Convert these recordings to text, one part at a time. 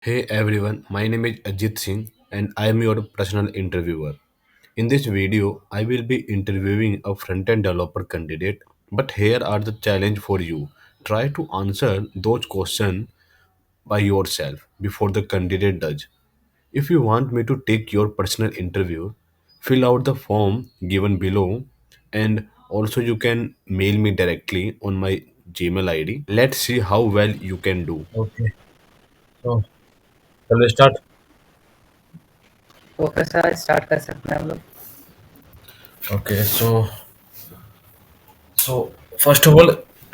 Hey everyone, my name is Ajit Singh and I am your personal interviewer. In this video, I will be interviewing a front-end developer candidate, but here are the challenge for you. Try to answer those questions by yourself before the candidate does. If you want me to take your personal interview, fill out the form given below and also you can mail me directly on my Gmail ID. Let's see how well you can do. Okay, so shall we start? Professor start कर सकते हैं हम लोग. Okay, so first of all,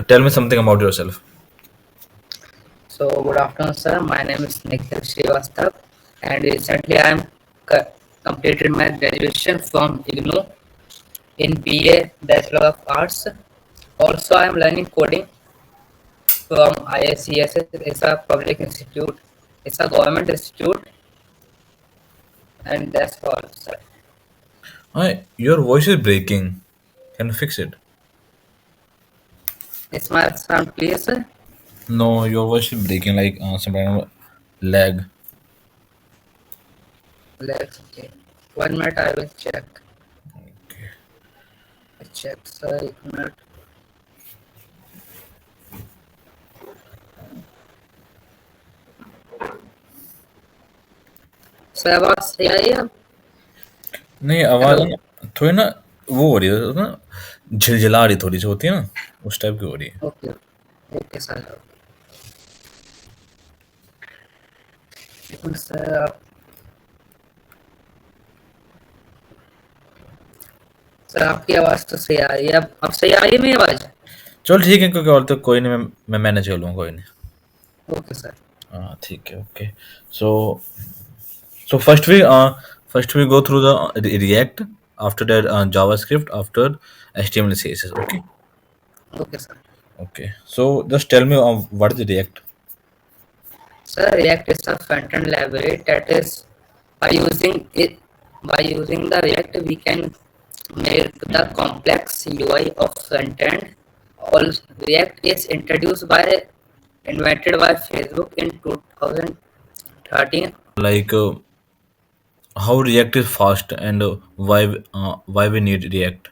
tell me something about yourself. So good afternoon, sir. My name is Nikhil Srivastav, and recently I am completed my graduation from IGNOU in BA Bachelor of Arts. Also, I am learning coding from ISCSS. It's a public institute. It's a government institute, and that's all, sir. Hi, your voice is breaking. Can you fix it? Is my sound clear, sir? No, your voice is breaking like some kind of lag. Let's okay. 1 minute, I will check. Okay. Check, sir. 1 minute. Sir आवाज सही आई है. नहीं आवाज hello. ना थोड़ी ना वो हो रही है ना झिलझिला रही थोड़ी सी होती है ना उस टाइप की हो रही है. ओके. Okay sir. सर आप सर आपकी आवाज तो सही आ रही है. अब सही आ रही है मेरी आवाज. चल ठीक है क्योंकि और तो कोई नहीं मैं मैनेज कर लूँगा कोई नहीं. Okay sir. हाँ ठीक है okay. So So first we go through the React, after that JavaScript, after HTML CSS. Okay. Okay sir. Okay. So just tell me what is React? Sir, React is a front-end library that is by using it by using the React we can make the complex UI of front-end. All React is invented by Facebook in 2013. Like how React is fast and why we need React?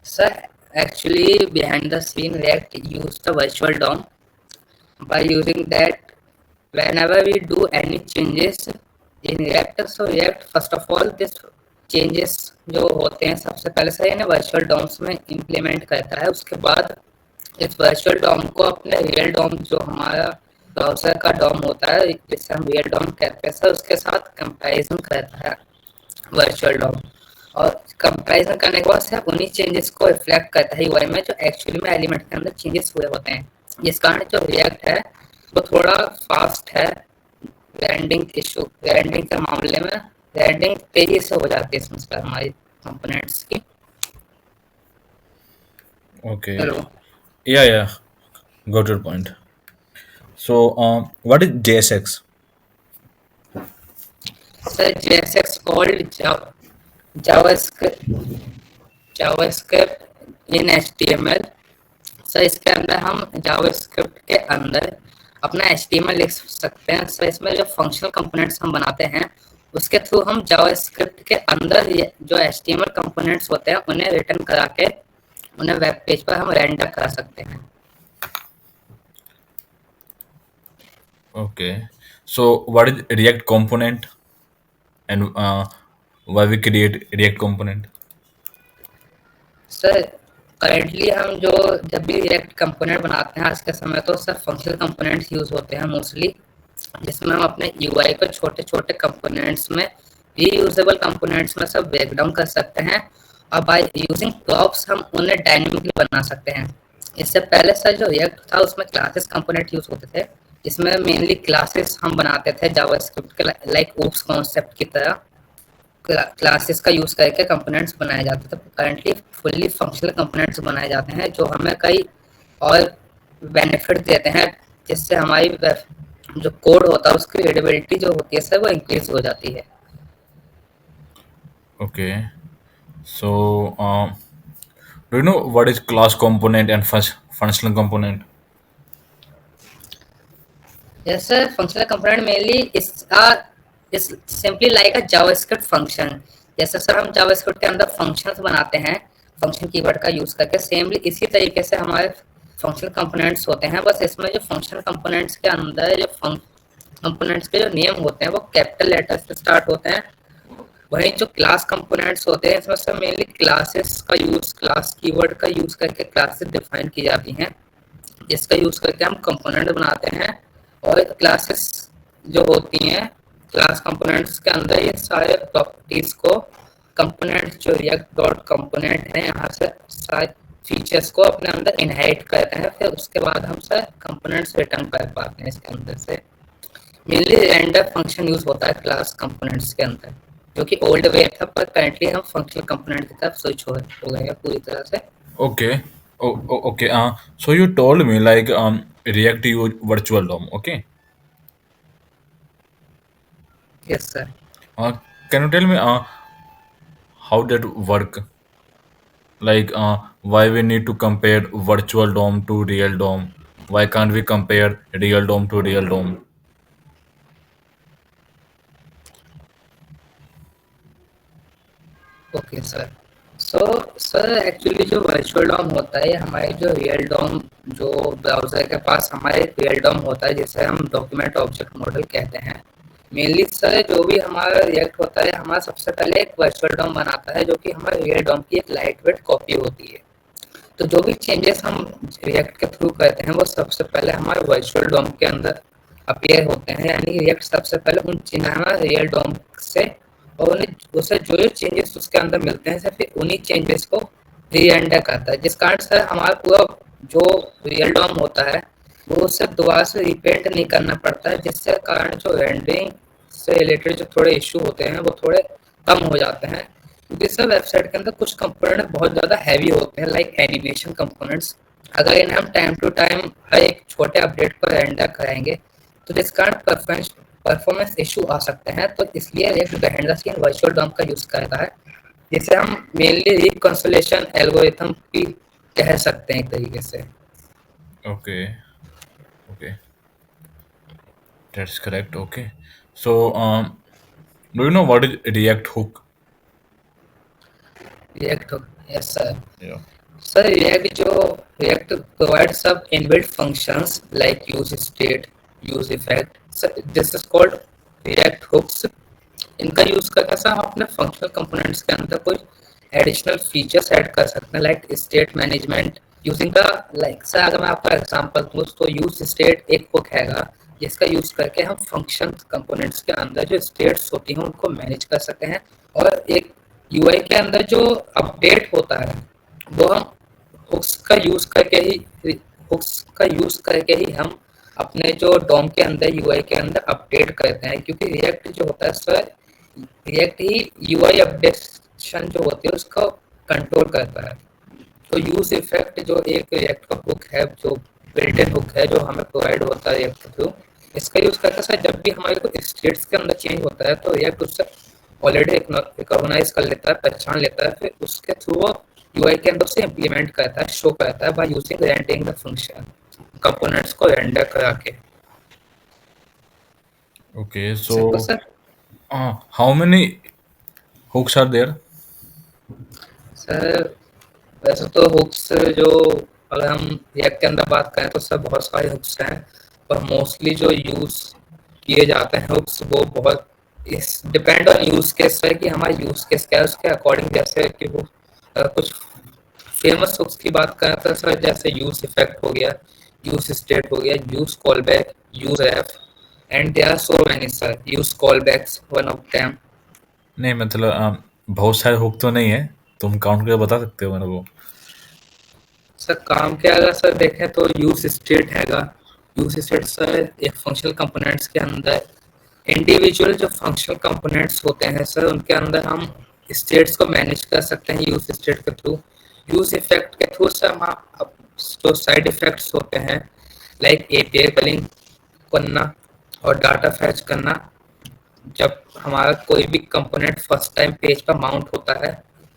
Sir, actually behind the scene React use the virtual DOM. By using that, whenever we do any changes in React, so React first of all this changes जो होते हैं सबसे पहले से इन्हें virtual Doms में implement करता है. उसके बाद इस वर्चुअल डॉम को अपने रियल डॉम जो हमारा ब्राउजर का डॉम होता है जिसे हम रियल डॉम कहते हैं सर उसके साथ कंपैरिजन करता है वर्चुअल डॉम. और कंपैरिजन करने के बाद से उन्हीं चेंजेस को रिफ्लेक्ट करता है यूआई में जो एक्चुअली में एलिमेंट के अंदर चेंजेस हुए होते हैं. जिस कारण जो रिएक्ट है वो थोड़ा फास्ट है. रेंडिंग के मामले में रेंडिंग तेजी से हो जाती है इसमें हमारी कंपोनेंट्स की. Okay. Hello. Yeah. Got your point. So what is JSX? Sir JSX called JavaScript JavaScript in HTML. Sir इसके अंदर हम जावास्क्रिप्ट के अंदर अपना HTML लिख सकते हैं. सर इसमें जो फंक्शनल कंपोनेंट्स हम बनाते हैं उसके थ्रू हम जावास्क्रिप्ट के अंदर जो HTML कंपोनेंट्स होते हैं उन्हें रिटर्न करा के उन्हें वेब पेज पर हम रेंडर करा सकते हैं. Okay. So what is React component and why we create React component? Sir currently हम जो जब भी रिएक्ट कंपोनेंट बनाते हैं आज के समय तो सर फंक्शनल कंपोनेंट्स यूज होते हैं मोस्टली जिसमें हम अपने यूआई को छोटे छोटे कंपोनेंट्स में रीयूजेबल कंपोनेंट्स में सब ब्रेक डाउन कर सकते हैं. और बाय यूजिंग प्रॉप्स हम उन्हें डायनेमिकली बना सकते हैं. इससे पहले सर जो रिएक्ट था उसमें क्लासेस कंपोनेंट यूज होते थे. इसमें मेनली क्लासेस हम बनाते थे जावास्क्रिप्ट के लाइक ओप्स कॉन्सेप्ट की तरह क्लासेस का यूज करके कंपोनेंट्स बनाए जाते थे. करंटली फुल्ली फंक्शनल कंपोनेंट्स बनाए जाते हैं जो हमें कई और बेनिफिट देते हैं जिससे हमारी जो कोड होता है उसकी रीडेबिलिटी जो होती है सर वो इंक्रीज हो जाती है. Okay. So do you know what is class component and functional component? Yes, sir. Functional component mainly is simply like a JavaScript function. जैसे सर हम JavaScript के अंदर फंक्शंस बनाते हैं फंक्शन कीवर्ड का यूज करके, सेमली इसी तरीके से हमारे फंक्शनल कंपोनेंट्स होते हैं। बस इसमें जो फंक्शनल कंपोनेंट्स के अंदर जो कंपोनेंट्स के जो नेम होते हैं वो कैपिटल लेटर से स्टार्ट होते हैं। वहीं जो क्लास कंपोनेंट्स होते हैं इसमें सब मेनली क्लासेस का यूज, क्लास कीवर्ड का यूज करके क्लासेस डिफाइन की जाती हैं, जिसका यूज करके हम कंपोनेंट बनाते हैं। और क्लासेस जो होती हैं क्लास कंपोनेंट्स के अंदर ये सारे प्रॉपर्टीज को कंपोनेंट जो रिएक्ट डॉट कंपोनेंट है यहाँ से सारे फीचर्स को अपने अंदर इनहेरिट करते हैं, फिर उसके बाद हम सर कंपोनेंट्स रिटर्न कर पाते हैं इसके अंदर से। मेनली रेंडर फंक्शन यूज होता है क्लास कंपोनेंट्स के अंदर, जो कि ओल्ड वे था, पर करंटली हम फंक्शनल कंपोनेंट की तरफ स्विच हो गए हैं पूरी तरह से। Okay. Okay. So you told me like React use virtual DOM. Okay. Yes sir. Uh, can you tell me how that work? Like why we need to compare virtual DOM to real DOM? Why can't we compare real DOM to real DOM? Okay sir. So sir actually जो virtual Dom होता है, ये हमारे जो real Dom जो browser के पास हमारे real Dom होता है, जिसे हम डॉक्यूमेंट ऑब्जेक्ट मॉडल कहते हैं। मेनली सर जो भी हमारा रिएक्ट होता है, हमारा सबसे पहले एक वर्चुअल डॉम बनाता है, जो कि हमारे रियल डॉम की एक लाइट वेट कॉपी होती है। तो जो भी चेंजेस हम रिएक्ट के थ्रू करते हैं वो सबसे पहले हमारे वर्चुअल डॉम के अंदर अपीयर होते हैं, यानी रिएक्ट सबसे पहले उन हमारे रियल डॉम से और उन्हें उसे जो जो चेंजेस उसके अंदर मिलते हैं सर फिर उन्हीं चेंजेस को रीरेंडर करता है, जिस कारण सर हमारा पूरा जो रियल डॉम होता है वो उसे दोबारा से रिपेंट नहीं करना पड़ता है, जिससे कारण जो रेंडरिंग से रिलेटेड जो थोड़े इशू होते हैं वो थोड़े कम हो जाते हैं। क्योंकि सर वेबसाइट के अंदर कुछ कंपोनेंट बहुत ज़्यादा हैवी होते हैं, लाइक एनिमेशन कंपोनेंट्स। अगर इन्हें हम टाइम टू टाइम हर एक छोटे अपडेट पर रेंडर कराएंगे तो जिस कारण परफॉर्मेंस इशू आ सकते हैं। तो इसलिए React behind the scene virtual DOM का यूज करता है, जिसे हम मेनली रिकंसोलेशन एल्गोरिथम भी कह सकते हैं एक तरीके से। Okay. Okay. That's correct. Okay. So do you know what is React hook? React yes sir. Yeah. Sir React provide सब inbuilt functions like use state, use effect, this is called React hooks. इनका use करके sir हम अपने functional components के अंदर कोई additional features add कर सकते हैं, like state management using the like. Sir अगर मैं आपका एग्जांपल दूँ तो यूज स्टेट एक हुक हैगा, जिसका यूज करके हम फंक्शन कंपोनेंट्स के अंदर जो स्टेट्स होती हैं उनको मैनेज कर सकते हैं। और एक यूआई के अंदर जो अपडेट होता है वो हम हुक्स का यूज करके ही हम अपने जो डॉम के अंदर यूआई के अंदर अपडेट करते हैं, क्योंकि रिएक्ट जो होता है सर रिएक्ट ही यूआई अपडेशन जो होती है उसको कंट्रोल करता है। तो यूज इफेक्ट जो एक रिएक्ट का हुक है, जो बिल्ट इन हुक है जो हमें प्रोवाइड होता है रिएक्ट के थ्रू, इसका यूज करके सर जब भी हमारे को स्टेट्स के अंदर चेंज होता है तो रिएक्ट उससे ऑलरेडी रिकॉग्नाइज कर लेता है, पहचान लेता है, फिर उसके थ्रू वो यूआई के अंदर से इम्प्लीमेंट करता है, शो करता है by using rendering the function, components को रेंडर करा के। Okay. Simple So sir. how many hooks are there? Sir वैसे तो हुक्स जो अगर हम रिएक्ट के अंदर बात करें तो सर बहुत सारे हुक्स हैं, पर मोस्टली जो यूज किए जाते हैं हुक्स वो बहुत इस डिपेंड ऑन यूज केस है कि हमारा यूज केस क्या है उसके अकॉर्डिंग। जैसे कि वो कुछ फेमस हुक्स की बात करें तो सर जैसे यूज इफेक्ट हो गया, यूज स्टेट हो गया, use call back, use F, and there are so many sir, use call backs one of them. नहीं मतलब बहुत सारे हुक तो नहीं है, तुम काउंट करके बता सकते हो मेरे को? सर काम क्या अगर सर देखें तो यूज स्टेट हैगा। यूज स्टेट सर एक फंक्शनल कंपोनेंट्स के अंदर इंडिविजुअल जो फंक्शनल कंपोनेंट्स होते हैं सर उनके अंदर हम स्टेट्स को मैनेज कर सकते हैं यूज स्टेट के थ्रू। यूज इफेक्ट के थ्रू सर हम जो साइड इफेक्ट्स होते हैं लाइक एपीआई कॉलिंग करना और डाटा फैच करना, जब हमारा कोई भी कंपोनेंट फर्स्ट टाइम पेज पर माउंट होता है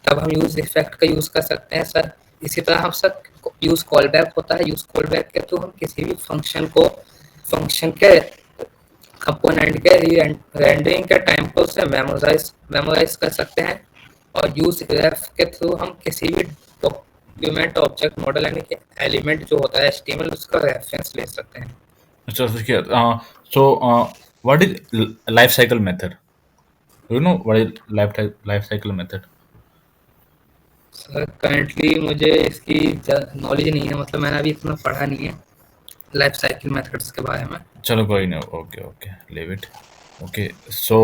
तब हम यूज इफेक्ट का यूज कर सकते हैं सर। इसी तरह हम सर यूज कॉल बैक होता है, यूज कॉल बैक के थ्रू हम किसी भी फंक्शन को फंक्शन के कंपोनेंट के रेंडरिंग के टाइम पर उसे मेमोराइज कर सकते हैं, और यूज रेफ के थ्रू हम किसी भी डॉक्यूमेंट ऑब्जेक्ट मॉडल यानी कि एलिमेंट जो होता है एचटीएमएल उसका रेफरेंस ले सकते हैं। अच्छा, so what is life cycle method? Do you know what is life cycle method? Sir currently मुझे इसकी नॉलेज नहीं है, मतलब मैंने अभी इतना पढ़ा नहीं है लाइफ साइकिल मेथड्स के बारे में। चलो कोई नहीं, okay okay, leave it. Okay, so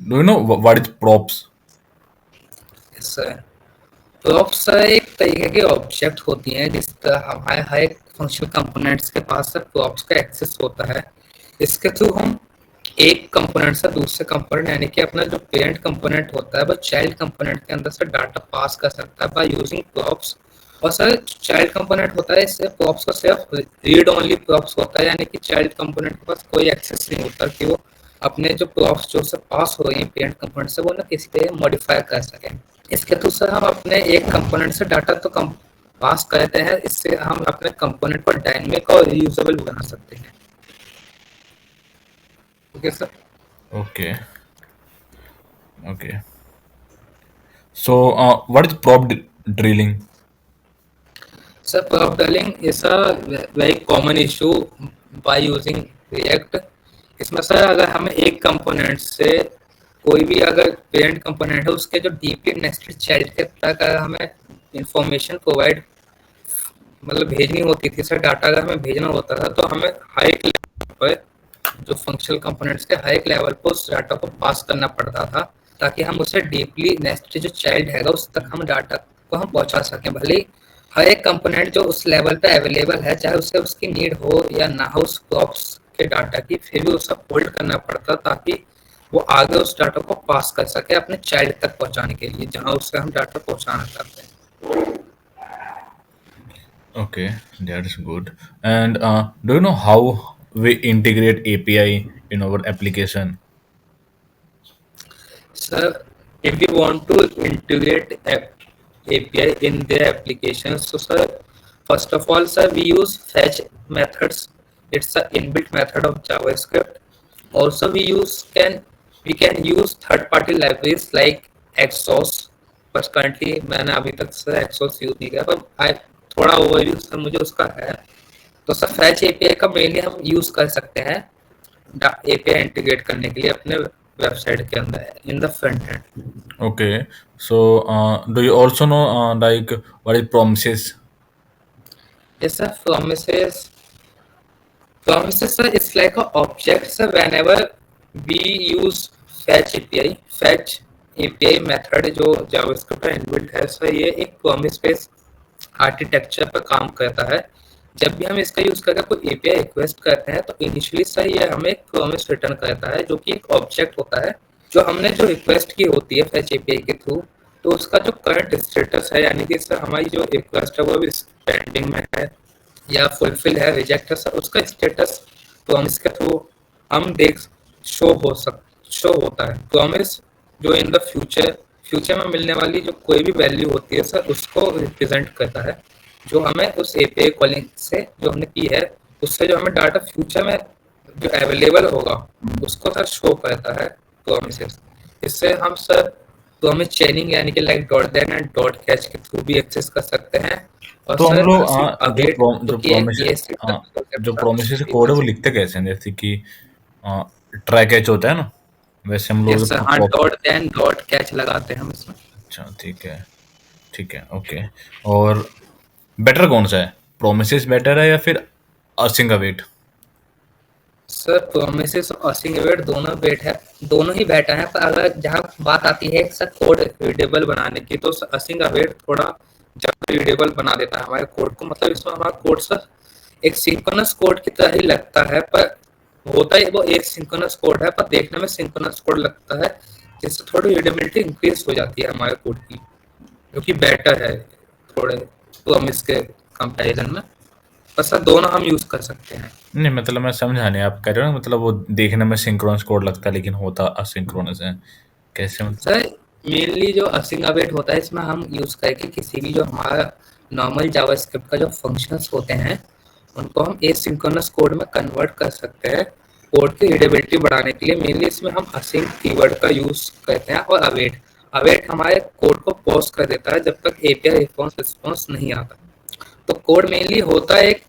do you know what is props? Sir props sir एक तरीके की ऑब्जेक्ट होती हैं जिस तरह हमारे हर एक फंक्शनल कंपोनेंट्स के पास सर प्रॉप्स का एक्सेस होता है। इसके थ्रू हम एक कंपोनेंट से दूसरे कंपोनेंट यानी कि अपना जो पेरेंट कंपोनेंट होता है वो चाइल्ड कंपोनेंट के अंदर से डाटा पास कर सकता है बाय यूजिंग प्रॉप्स। और सर चाइल्ड कंपोनेंट होता है, इससे प्रॉप्स को सिर्फ रीड ओनली प्रॉप्स होता है, यानी कि चाइल्ड कंपोनेंट के पास कोई एक्सेस नहीं होता कि वो अपने जो प्रॉप्स जो से पास हो रही है पेरेंट कंपोनेंट से वो ना किसी पे मॉडिफाई कर सकें। इसके थ्रू सर हम अपने एक कंपोनेंट से डाटा तो कम पास करते हैं, इससे हम अपने कंपोनेंट को डायनेमिक और रीयूजेबल बना सकते हैं। Okay sir. Okay okay, so what is prop drilling? Sir, prop drilling is a very common issue by using React. इसमें सर अगर हमें एक कंपोनेंट से कोई भी अगर पेरेंट कंपोनेंट है उसके जो डीपली नेस्टेड चाइल्ड के तक अगर हमें इंफॉर्मेशन प्रोवाइड मतलब भेजनी होती थी सर, डाटा अगर हमें भेजना होता था तो हमें हाई लेवल पर जो फंक्शनल कंपोनेंट्स के हाई लेवल पर उस डाटा को पास करना पड़ता था ताकि हम उसे डीपली नेस्टेड जो चाइल्ड है उस तक हम डाटा को हम पहुंचा सकें। भले ही हर एक कंपोनेंट जो उस लेवल पे अवेलेबल है चाहे उसे उसकी नीड हो या ना हो उस प्रॉप्स के डाटा की, फिर भी उसे होल्ड करना पड़ता ताकि वो आगे उस डाटा को पास कर सके अपने चाइल्ड तक पहुंचाने के लिए जहां उससे हम डाटा पहुंचाना चाहते हैं। Okay, that is good. And do you know how we integrate API in our application? Sir, if we want to integrate API in their applications, so sir, first of all, sir, we use fetch methods. It's an inbuilt method of JavaScript. Also, we can use third-party libraries like Exos. बस currently मैंने अभी तक sir Exos use नहीं किया, पर थोड़ा overview sir मुझे उसका है। तो सर फैच एपीआई का मेनली हम यूज कर सकते हैं एपीआई इंटीग्रेट करने के लिए अपने वेबसाइट के अंदर in the front end. Okay, so do you also know like what is promises? Yes sir, promises sir is like a object sir whenever we use fetch API method जो JavaScript का inbuilt है sir, ये एक promise based architecture पर काम करता है। जब भी हम इसका यूज करके कोई एपीआई रिक्वेस्ट करते हैं तो इनिशियली सर ये हमें एक प्रॉमिस रिटर्न करता है जो कि एक ऑब्जेक्ट होता है जो हमने जो रिक्वेस्ट की होती है फैच एपीआई के थ्रू, तो उसका जो करंट स्टेटस है यानी कि सर हमारी जो रिक्वेस्ट है वो अभी पेंडिंग में है या फुलफिल है रिजेक्ट है सर, उसका स्टेटस प्रॉमिस के थ्रू हम देख शो होता है। प्रॉमिस जो इन द फ्यूचर में मिलने वाली जो कोई भी वैल्यू होती है सर उसको रिप्रेजेंट करता है, जो हमें उस एपीआई कॉलिंग से जो हमने की है उससे जो हमें डाटा फ्यूचर में जो अवेलेबल होगा उसको सर शो करता है प्रॉमिसेस। इससे हम सर प्रॉमिस चेनिंग यानी कि like dot then and dot catch के थ्रू भी एक्सेस कर सकते हैं। और तो हम सर लोग अपडेट जो कि एक DSC जो प्रोमिस कोड है वो लिखते कैसे हैं? जैसे कि ट्राई कैच होता है ना, वैसे हम लोग यस सर, हाँ डॉट देन डॉट कैच लगाते हैं हम इसमें। अच्छा ठीक है, ओके। और बेटर कौन सा है, प्रोमिस बेटर है या फिर अर्सिंग अवेट? सर प्रोमिसेस और अर्सिंग अवेट दोनों ही बेटर है, पर अगर जहाँ बात आती है सर कोड रीडेबल बनाने की तो अर्सिंग अवेट थोड़ा ज़्यादा रीडेबल बना देता है हमारे कोड को। मतलब इसमें हमारा कोड सर एक सिंक्रोनस कोड की तरह ही लगता है, पर होता ही वो एक सिंक्रोनस कोड है पर देखने में सिंक्रोनस कोड लगता है, जिससे थोड़ी रीडेबिलिटी इंक्रीज हो जाती है हमारे कोड की, जो कि बेटर है थोड़े प्रोमिस के कंपैरिजन में। पर सर दोनों हम यूज कर सकते हैं। नहीं मतलब मैं समझा नहीं, आप कह रहे हो ना मतलब वो देखने में सिंक्रोनस कोड लगता है लेकिन होता असिंक्रोनस है, कैसे मतलब? सर मेनली जो अर्सिंग अवेट होता है इसमें हम यूज करके किसी भी जो हमारा नॉर्मल जावास्क्रिप्ट का जो फंक्शंस होते हैं उनको हम एसिंक्रोनस कोड में कन्वर्ट कर सकते हैं कोड की रीडेबिलिटी बढ़ाने के लिए मेनली इसमें हम असिंक कीवर्ड का यूज करते हैं और अवेट अवेट हमारे कोड को पॉज कर देता है जब तक एपीआई रिस्पॉन्स नहीं आता। तो कोड मेनली होता है एक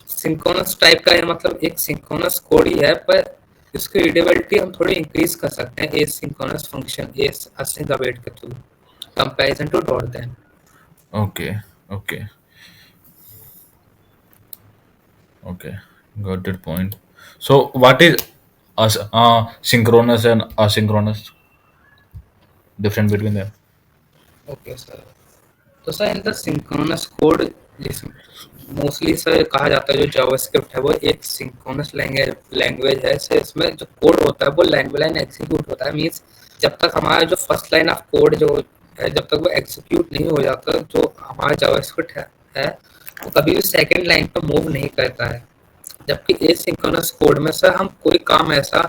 सिंक्रोनस टाइप का है, मतलब एक सिंक्रोनस कोड ही है, पर इसकी रीडेबिलिटी हम थोड़ी इंक्रीज कर सकते हैं asynchronous function a async await के थ्रू comparison to dot then. Okay, okay, okay. Got that point. So, what is synchronous and asynchronous? Difference between them? Okay sir, तो sir in the synchronous code जिस mostly sir कहा जाता है जो JavaScript है वो एक सिंक्रोनस लैंग्वेज है। सर इसमें जो कोड होता है वो लाइन बाय लाइन एग्जीक्यूट होता है। मींस जब तक हमारा जो फर्स्ट लाइन ऑफ कोड जो है जब तक वो एग्जीक्यूट नहीं हो जाता जो हमारा जावास्क्रिप्ट है वो कभी भी सेकंड लाइन पर मूव नहीं करता है। जबकि एसिंक्रोनस कोड में सर हम कोई काम ऐसा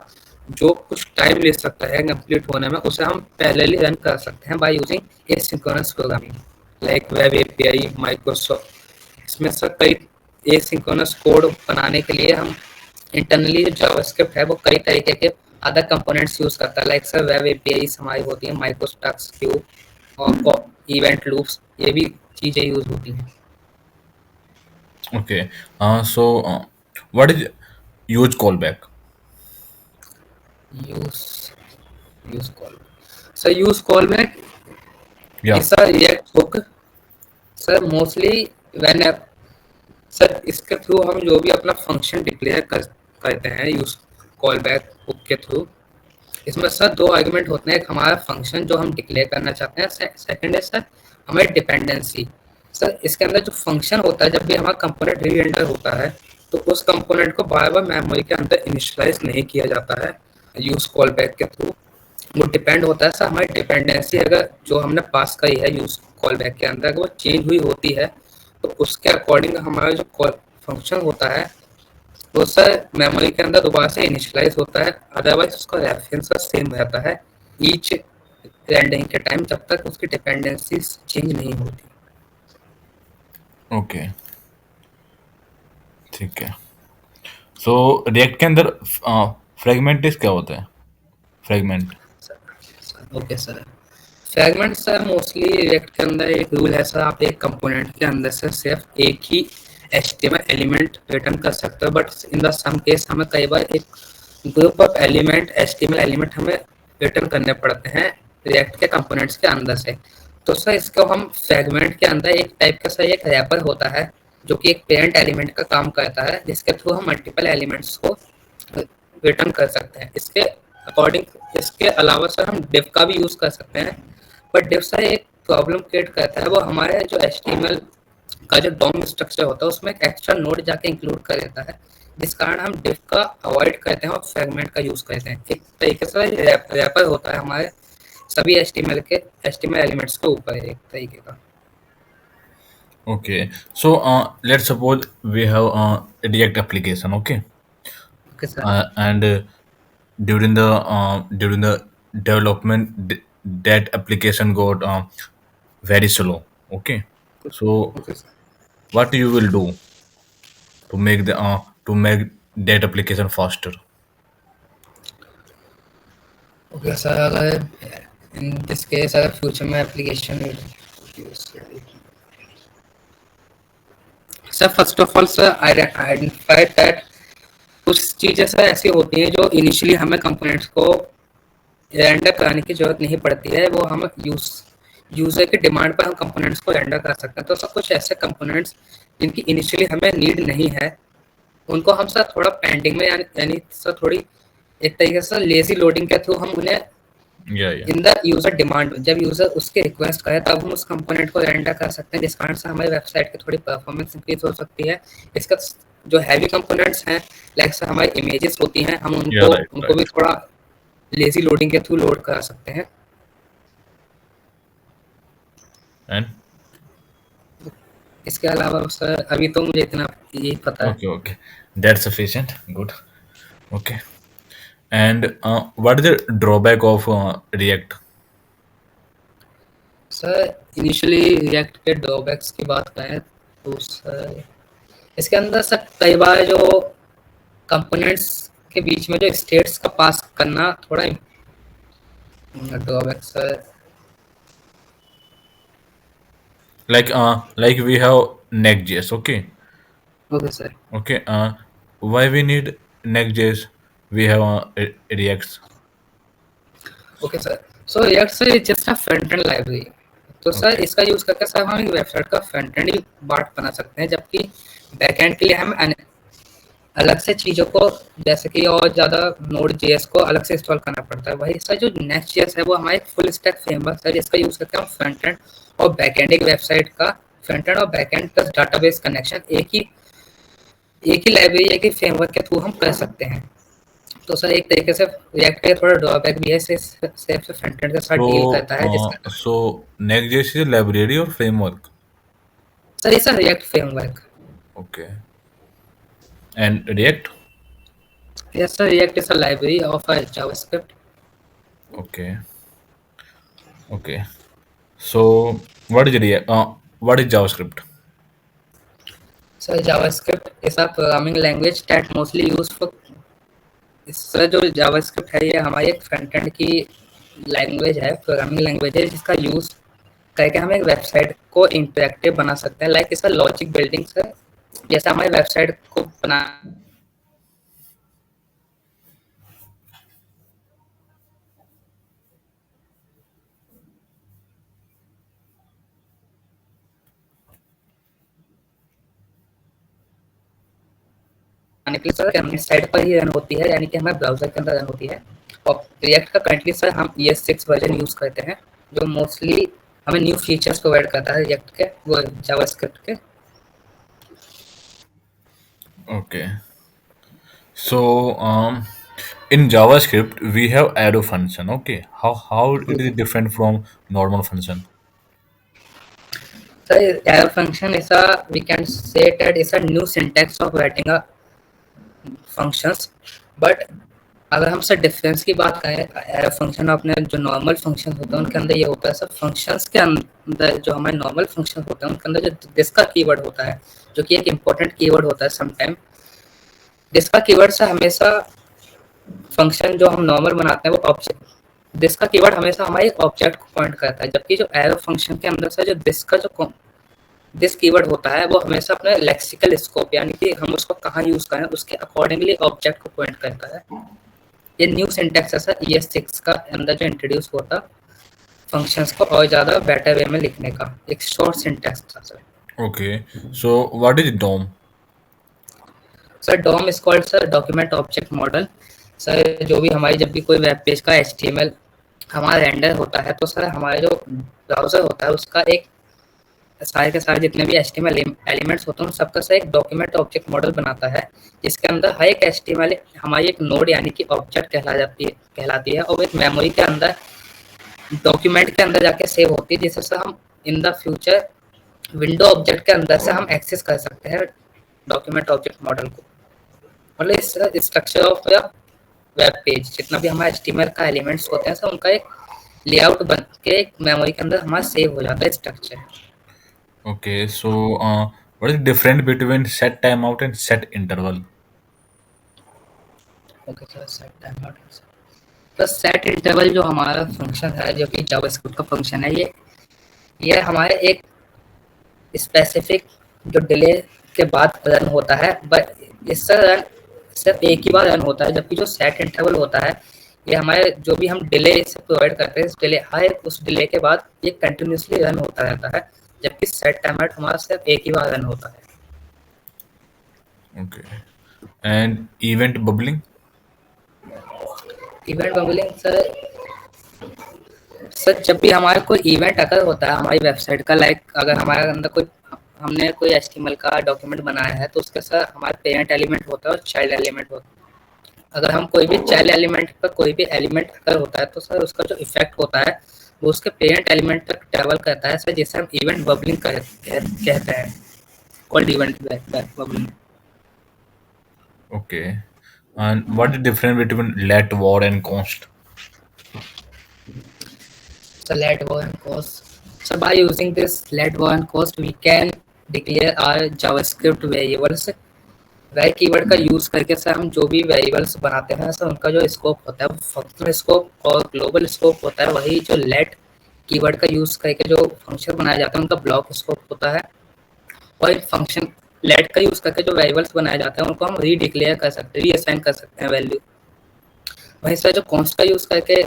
जो कुछ टाइम ले सकता है कंप्लीट होने में उसे हम पैरेलली रन कर सकते हैं by using asynchronous programming like web API Microsoft. इसमें सर कई एसिंक्रोनस कोड बनाने के लिए हम इंटरनली जो जावास्क्रिप्ट है वो कई तरीके के अदर कंपोनेंट्स यूज करता है। लाइक सर वेब एपीआई हमारी होती है माइक्रोस्टैक्स क्यूब और इवेंट लूप्स, ये भी चीज़ें यूज होती हैं। Okay. What is use callback? Use use call sir use call में Yeah. ऐसा react hook sir mostly when sir इसके थ्रू हम जो भी अपना फंक्शन डिक्लेयर करते हैं यूज कॉल बैक हुक के थ्रू, इसमें सर दो आर्गुमेंट होते हैं। एक हमारा फंक्शन जो हम डिक्लेयर करना चाहते हैं, सेकंड है सर हमारी डिपेंडेंसी। सर इसके अंदर जो फंक्शन होता है जब भी हमारा कंपोनेंट री एंटर होता है तो उस कंपोनेंट को बार बार मेमोरी के अंदर इनिशियलाइज नहीं किया जाता है यूज कॉल बैक के थ्रू। वो डिपेंड होता है सर हमारी डिपेंडेंसी अगर जो हमने पास करी है यूज कॉल बैक के अंदर अगर वो चेंज हुई होती है तो उसके अकॉर्डिंग हमारा जो कॉल फंक्शन होता है वो सर मेमोरी के अंदर दोबारा से इनिशियलाइज होता है। अदरवाइज उसका रेफरेंस सेम रहता है ईच रेंडरिंग के टाइम जब तक उसकी डिपेंडेंसी चेंज नहीं होती। Okay. ठीक है. So React के अंदर फ्रेगमेंटिस क्या होता है? Fragment. Okay sir, fragment sir mostly react के अंदर एक रूल है सर, आप एक कंपोनेंट के अंदर से सिर्फ एक ही एचटीएमएल एलिमेंट रिटर्न कर सकते हो, but in the some case हमें कई बार एक group of element HTML element हमें रिटर्न करने पड़ते हैं रिएक्ट के कंपोनेंट्स के अंदर से। तो सर इसको हम फ्रैगमेंट के अंदर एक टाइप का सर एक रैपर होता है जो कि एक पेरेंट एलिमेंट का काम करता है जिसके थ्रू हम मल्टीपल एलिमेंट्स को रिटर्न कर सकते हैं। इसके अकॉर्डिंग इसके अलावा सर हम डिव का भी यूज़ कर सकते हैं, बट डिव सर एक प्रॉब्लम क्रिएट करता है। वो हमारे जो एचटीएमएल का जो डॉम स्ट्रक्चर होता है उसमें एक एक्स्ट्रा नोड जाके इंक्लूड कर देता है, जिस कारण हम डिव का अवॉइड करते हैं और फ्रैगमेंट का यूज़ करते हैं। एक तरीके से रैपर होता है हमारे सभी एचटीएमएल एलिमेंट्स के ऊपर एक तरीके का। Okay. So let's suppose we have a React application. Okay. Okay sir. And during the development that application got very slow. Okay. So okay sir. what you will do to make that application faster? Okay sir, अगर in this case अगर future में application sir first of all sir identify that कुछ चीज़ें sir ऐसी होती हैं जो initially हमें कंपोनेंट्स को रेंडर कराने की जरूरत नहीं पड़ती है, वो हम यूज़र की डिमांड पर हम कंपोनेंट्स को रेंडर कर सकते हैं। तो सर कुछ ऐसे कंपोनेंट्स जिनकी इनिशियली हमें नीड नहीं है उनको हम सर थोड़ा पेंडिंग में यानी सर थोड़ी एक तरीके से लेजी लोडिंग के थ्रू हम उन्हें Yeah. In the user demand जब यूजर उसके रिक्वेस्ट करे तब हम उस कंपोनेंट को रेंडर कर सकते हैं, जिस कारण से हमारी वेबसाइट की थोड़ी परफॉर्मेंस इंक्रीज हो सकती है। इसका जो हैवी कंपोनेंट्स हैं लाइक सर हमारी इमेजेस होती हैं हम Yeah. Right. उनको भी थोड़ा लेजी लोडिंग के थ्रू लोड करा सकते हैं। And इसके अलावा सर अभी तो मुझे इतना यही पता है। okay. That's sufficient. Good. Okay. And what is the drawback of React? Sir initially react के ड्रॉबैक्स की बात करें तो सर इसके अंदर सर कई बार जो कंपोनेंट्स के बीच में जो स्टेट्स का पास करना थोड़ा drawback sir. Like we have Next.js. Okay. Okay sir. Okay. Why we need Next.js? We have React. Okay sir. So react sir is just a front end library. तो sir Okay. इसका use करके sir हम एक website का front and he part बना सकते हैं, जबकि बैक एंड के लिए हम अलग से चीज़ों को, जैसे कि और ज़्यादा नोड जेएस को अलग से इंस्टॉल करना पड़ता है। वही सर जो नेक्स्ट जेएस है वो हमारा एक फुल स्टैक फ्रेमवर्क है, जिसका यूज़ करके हम फ्रंट एंड और बैक एंड, एक वेबसाइट का फ्रंट एंड और back and plus database connection एक ही लाइब्रेरी, एक ही फ्रेमवर्क के थ्रू हम कर सकते हैं। तो सर एक तरीके से रिएक्ट का थोड़ा ड्रॉबैक भी है, सिर्फ फ्रंट एंड के साथ डील So, करता है, जिसका Next.js is a library or framework. Sir ये sir React framework. Okay. And React. Yes sir, React is a library of JavaScript. Okay. Okay. So, what is React? What is JavaScript? Sir JavaScript is a programming language that mostly used for, sir जो JavaScript है ये हमारी एक front end की language है, programming language है, जिसका use करके हम एक वेबसाइट को इंटरेक्टिव बना सकते हैं। लाइक इसका लॉजिक बिल्डिंग सर, जैसे हमारी वेबसाइट को बनाने के लिए सर हमारी साइट पर ही रन होती है, यानी कि हमारे ब्राउजर के अंदर रन होती है। और रिएक्ट का करंटली सर हम ES6 वर्जन यूज करते हैं, जो मोस्टली हमें न्यू फीचर्स प्रोवाइड करता है रिएक्ट के, वो जावास्क्रिप्ट के। Okay. So, in JavaScript we have arrow function. Okay. How it is different from normal function? So arrow function is a, we can say that is a new syntax of writing a functions, but अगर हम sir difference की बात करें arrow function अपने जो normal function होते हैं उनके अंदर, ये होता है सर फंक्शंस के अंदर, जो हमारे नॉर्मल फंक्शन होते हैं उनके अंदर जो दिस का कीवर्ड होता है, जो कि एक इम्पोर्टेंट कीवर्ड होता है समटाइम। दिस का कीवर्ड से हमेशा फंक्शन जो हम नॉर्मल बनाते हैं वो ऑब्जेक्ट, दिस का कीवर्ड हमेशा हमारे एक ऑब्जेक्ट को पॉइंट करता है, जबकि जो एरो फंक्शन के अंदर से जो दिस कीवर्ड होता है वो हमेशा अपने लेक्सिकल स्कोप, यानी कि हम उसको कहाँ यूज करें उसके अकॉर्डिंगली ऑब्जेक्ट को पॉइंट करता है। ये न्यू सिंटैक्स है सर ES6 का अंदर जो इंट्रोड्यूस हुआ था फंक्शंस को और ज़्यादा बेटर वे में लिखने का, एक शॉर्ट सिंटैक्स था sir. Okay. So, what is DOM? Sir DOM is called sir document object model. Sir जो भी हमारी जब भी कोई वेब पेज का HTML हमारा रेंडर होता है, तो सर हमारा जो ब्राउज़र होता है उसका एक सारे के सारे जितने भी HTML एलिमेंट्स होते हैं उन सबका सर एक डॉक्यूमेंट ऑब्जेक्ट मॉडल बनाता है, जिसके अंदर हर एक HTML हमारी एक नोड यानी कि ऑब्जेक्ट कहलाती है, और एक मेमोरी के अंदर डॉक्यूमेंट के अंदर जाके सेव होती है, जिससे सर हम in the future window object के अंदर से हम एक्सेस कर सकते हैं डॉक्यूमेंट ऑब्जेक्ट मॉडल को। मतलब इस स्ट्रक्चर ऑफ वेब पेज जितना भी हमारा HTML का एलिमेंट्स होते हैं सर उनका एक लेआउट बन के एक मेमोरी के अंदर हमारा सेव हो जाता है structure. Okay. So, what is the difference between set timeout and set interval? Okay sir, set time out है। तो सेट इंटरवल जो हमारा फंक्शन है, जो कि जावास्क्रिप्ट का फंक्शन है, ये हमारे एक स्पेसिफिक जो डिले के बाद रन होता है, बट इससे रन सिर्फ एक ही बार रन होता है, जबकि जो सेट इंटरवल होता है ये हमारे जो भी हम डिले से प्रोवाइड करते हैं, इस डिले हर उस डिले के बाद ये कंटिन्यूसली रन होता रहता है, जबकि सेट टाइम आउट हमारा सिर्फ एक ही बार रन होता है। Okay. And event bubbling? Event bubbling sir जब भी हमारा कोई इवेंट अगर होता है हमारी वेबसाइट का, लाइक अगर हमारे अंदर कोई हमने कोई HTML का डॉक्यूमेंट बनाया है, तो उसके साथ हमारा पेरेंट एलिमेंट होता है और चाइल्ड एलिमेंट होता है। अगर हम कोई भी चाइल्ड एलिमेंट पर कोई भी एलिमेंट अगर होता है, तो सर उसका जो इफेक्ट होता है वो उसके पेरेंट एलिमेंट तक ट्रेवल करता है सर, जिसे हम इवेंट बबलिंग कहते हैं, called event bubbling. Okay. And what is the difference between let, var, and const? So let go and cost. So by using this let go and cost, we can declare our JavaScript variables वह keyword का use करके sir हम जो भी variables बनाते हैं sir उनका जो स्कोप होता है वो फंक्शनल स्कोप और ग्लोबल स्कोप होता है, वही जो लेट कीवर्ड का यूज करके जो फंक्शन बनाए जाते हैं उनका ब्लॉक स्कोप होता है। और फंक्शन लेट का यूज करके जो वेरिएबल्स बनाए जाते हैं उनको हम रीडिक्लेयर कर सकते हैं, रीअसाइन कर सकते हैं वैल्यू। वहीं सर जो कॉन्स्ट का यूज करके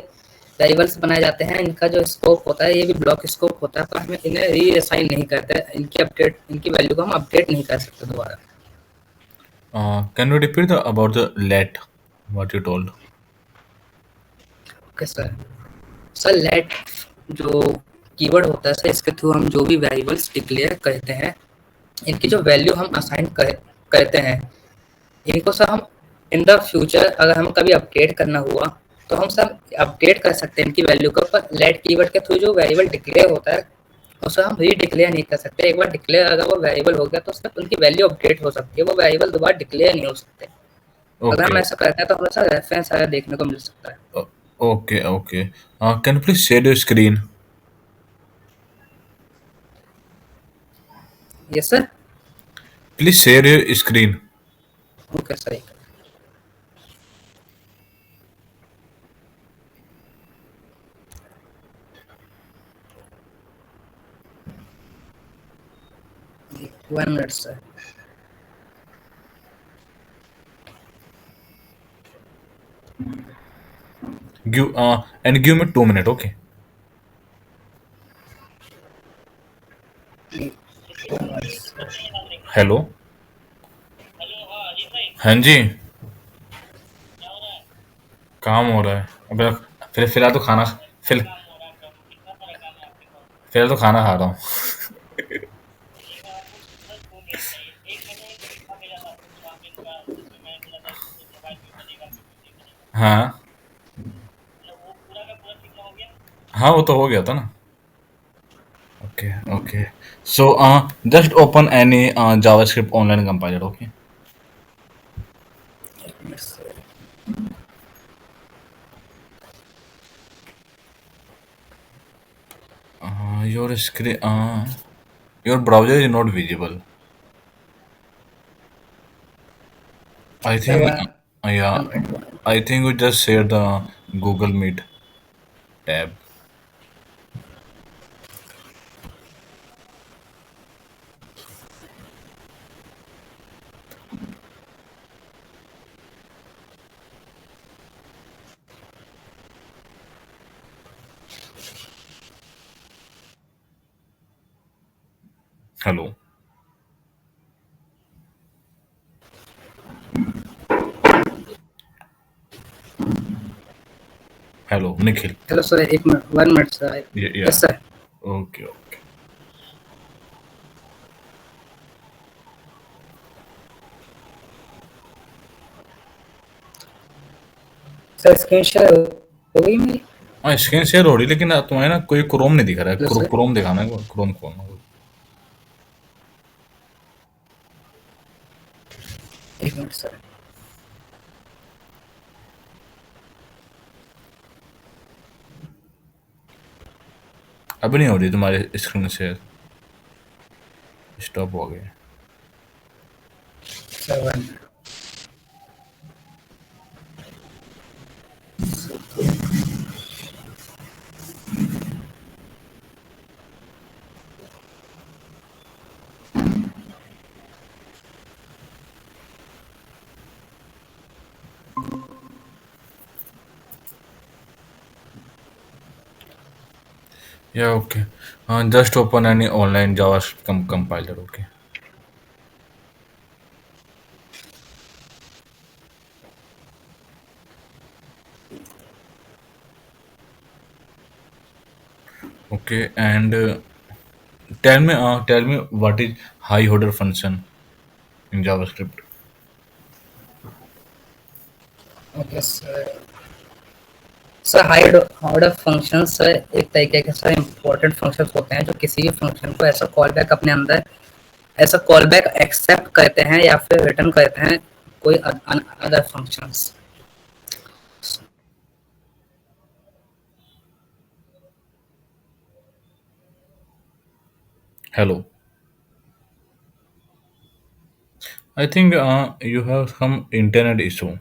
वेरिएबल्स बनाए जाते हैं इनका जो स्कोप होता है ये भी ब्लॉक स्कोप होता है, तो हमें इन्हें रीअसाइन नहीं करते, इनकी वैल्यू को हम अपडेट नहीं कर सकते दोबारा। Can you repeat about the let what you told? Okay sir. Sir let जो कीवर्ड होता है सर इसके थ्रू हम जो भी वेरिएबल्स डिक्लेयर करते हैं इनकी जो वैल्यू हम करते हैं इनको सर हम इन द फ्यूचर अगर हम कभी अपडेट करना हुआ तो हम सब अपडेट कर सकते हैं इनकी वैल्यू को, पर लेट कीवर्ड के थ्रू जो वेरिएबल डिक्लेयर होता है उसे हम रीडिक्लेयर नहीं कर सकते। एक बार डिक्लेयर अगर वो वेरिएबल हो गया तो सिर्फ उनकी वैल्यू अपडेट हो सकती है, वो वेरिएबल दोबारा डिक्लेयर नहीं हो सकते। अगर हम Okay. ऐसा करते हैं तो हमें सर रेफरेंस आया देखने को मिल सकता है। Okay. Okay. Can you please share your screen? Yes sir. Please share your screen. Okay sir. One minute sir. Give me 2 minutes. Okay. Hello. हाँ जी। काम हो रहा है अबे। फिलहाल तो खाना फिल फिलहाल तो खाना खा रहा हूँ। हाँ। हाँ वो तो हो गया था ना। Okay okay. So just open any JavaScript online compiler. Okay. Your screen your browser is not visible. I sir think yeah, one minute. I think we just share the Google Meet tab. Hello. Hello, Nikhil. Hello sir, एक minute, one minute sir. Yeah, yes yeah. Sir. Okay, okay. Sir screen share हो गई मेरी? हाँ screen share हो रही लेकिन तुम्हें ना कोई क्रोम नहीं दिखा रहा है। Hello sir. क्रोम दिखाना है, क्रोम खोलना। एक मिनट सर। अभी नहीं हो रही तुम्हारी स्क्रीन शेयर। स्टॉप हो गया। Sir one minute. Yeah, okay. Just open any online JavaScript compiler. Okay. Okay, and tell me what is high order function in JavaScript. Okay sir. Sir hide order function sir एक तरीके के sir important functions होते हैं जो किसी भी function को ऐसा कॉल बैक अपने अंदर ऐसा कॉल बैक एक्सेप्ट करते हैं या फिर रिटर्न करते हैं कोई other functions. Hello. I think you have some internet issue.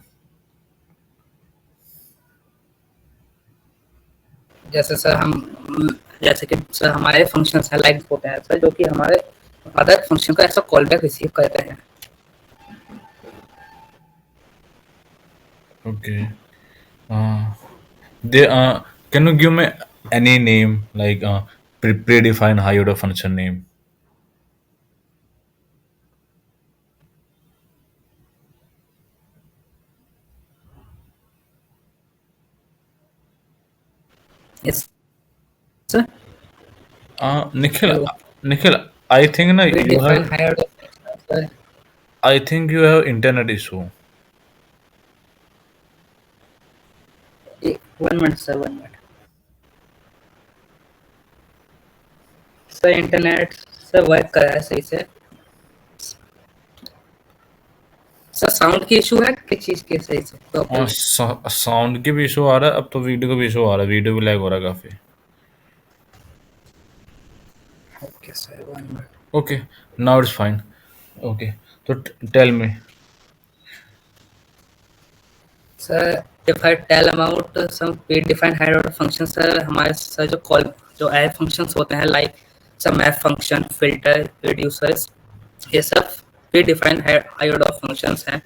जैसे सर हम जैसे कि सर हमारे फंक्शंस हैं लाइक होते हैं सर जो कि हमारे अदर फंक्शन का ऐसा कॉल बैक रिसीव करते हैं। Okay. Uh, they can you give me any name like predefined high order function name? Yes sir. Nikhil, hello. Nikhil, I think na we you define have. Higher sir. I think you have internet issue. 1 minute sir, 1 minute sir. Internet sir work कर रहा है सही से। Sir sound की issue है, किस चीज की सही से प्रॉपरली? साउंड की भी इशू आ रहा है, अब तो वीडियो का भी इशू आ रहा है, वीडियो भी लैग हो रहा है काफी. Okay sir, 1 minute. Okay, now it's fine. Okay, so tell me. Sir if I tell about some predefined higher order function sir, हमारे सर जो कॉल जो ऐड फंक्शंस होते हैं like some math function, filter, reducers, ये सब predefined high order functions हैं।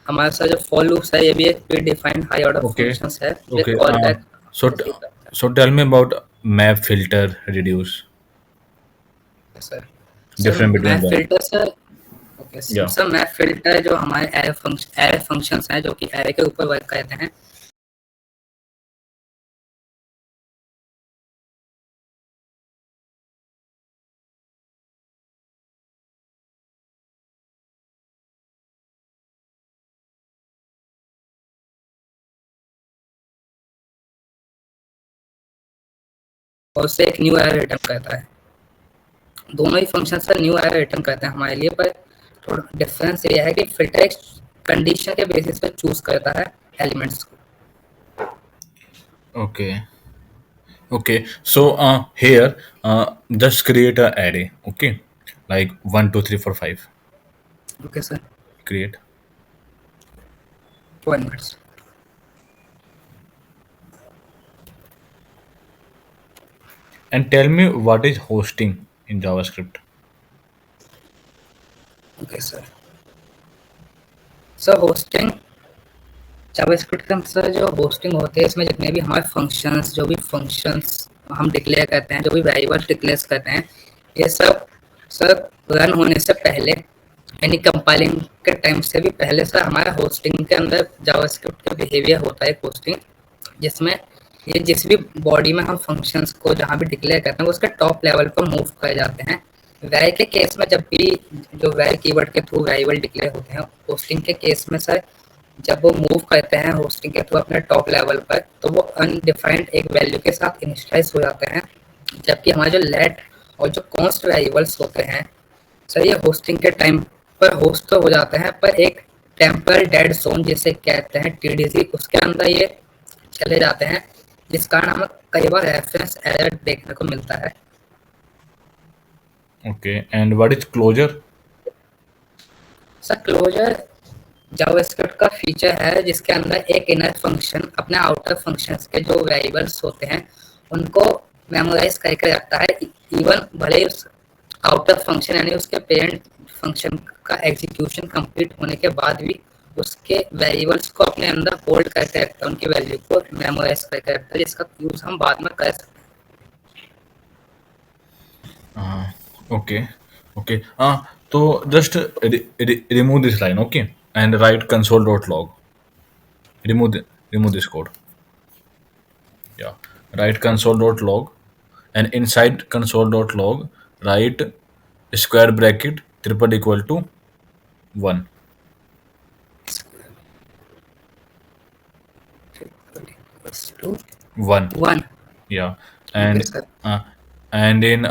हमारे साथ जो फॉर लूप्स है ये भी एक pre defined high order Okay, functions है जो okay. Call back So receive करता है। so tell me about map, filter, reduce. Sir sir Difference between math them. Filter sir. Okay Yeah. Sir, math filter जो हमारे array functions हैं जो कि array के ऊपर वर्क करते हैं। और उससे एक न्यू एरे रिटर्न करता है। दोनों ही function sir new array return करते हैं हमारे लिए, पर थोड़ा डिफरेंस ये है कि फिल्टर एक कंडीशन के बेसिस पे चूज करता है एलिमेंट्स को। Okay. Okay. So here just create a array. Okay. Like 1 2 3 4 5. Okay sir, Create. 1 minute. And tell me what is hosting in JavaScript. Okay sir. Sir hosting JavaScript के अंदर जो hosting होते हैं इसमें जितने भी हमारे फंक्शंस, जो भी फंक्शंस हम डिक्लेयर करते हैं, जो भी वेरिएबल डिक्लेयर करते हैं, ये सब सर रन होने से पहले यानी कंपाइलिंग के टाइम से भी पहले सर हमारा होस्टिंग के अंदर जावास्क्रिप्ट का बिहेवियर होता है होस्टिंग, जिसमें ये जिस भी बॉडी में हम फंक्शंस को जहाँ भी डिक्लेयर करते हैं वो उसके टॉप लेवल पर मूव कर जाते हैं। वेर के केस में जब भी जो वेर कीवर्ड के थ्रू वेरिएबल डिक्लेयर होते हैं, होस्टिंग के केस में सर जब वो मूव करते हैं होस्टिंग के थ्रू अपने टॉप लेवल पर, तो वो अनडिफाइंड एक वैल्यू के साथ इनिशियलाइज हो जाते हैं। जबकि हमारे जो लेट और जो कॉन्स्ट वेरिएबल्स होते हैं सर, ये होस्टिंग के टाइम पर होस्ट तो हो जाते हैं, पर एक टेम्पररी डेड जोन जिसे कहते हैं टीडीसी, उसके अंदर ये चले जाते हैं, जिस कारण हमें कई बार रेफरेंस एरर देखने को मिलता है। Okay. And what is closure? Sir closure JavaScript का फीचर है जिसके अंदर एक इनर फंक्शन अपने आउटर फंक्शंस के जो वेरिएबल्स होते हैं उनको मेमोराइज करके रखता है, इवन भले ही उस आउटर फंक्शन यानी उसके पेरेंट फंक्शन का एग्जीक्यूशन कंप्लीट होने के बाद भी उसके वेरिएबल्स को अपने अंदर होल्ड करके रखता है, उनकी वैल्यू को मेमोराइज करके रखता है, जिसका यूज हम बाद में कर सकते हैं। Okay. Okay. So just remove this line. Okay. And write console.log. Remove this code. Yeah. Write console.log. And inside console.log, write square bracket triple equal to 1. 1. 1। Yeah. Okay And sir. uh, and in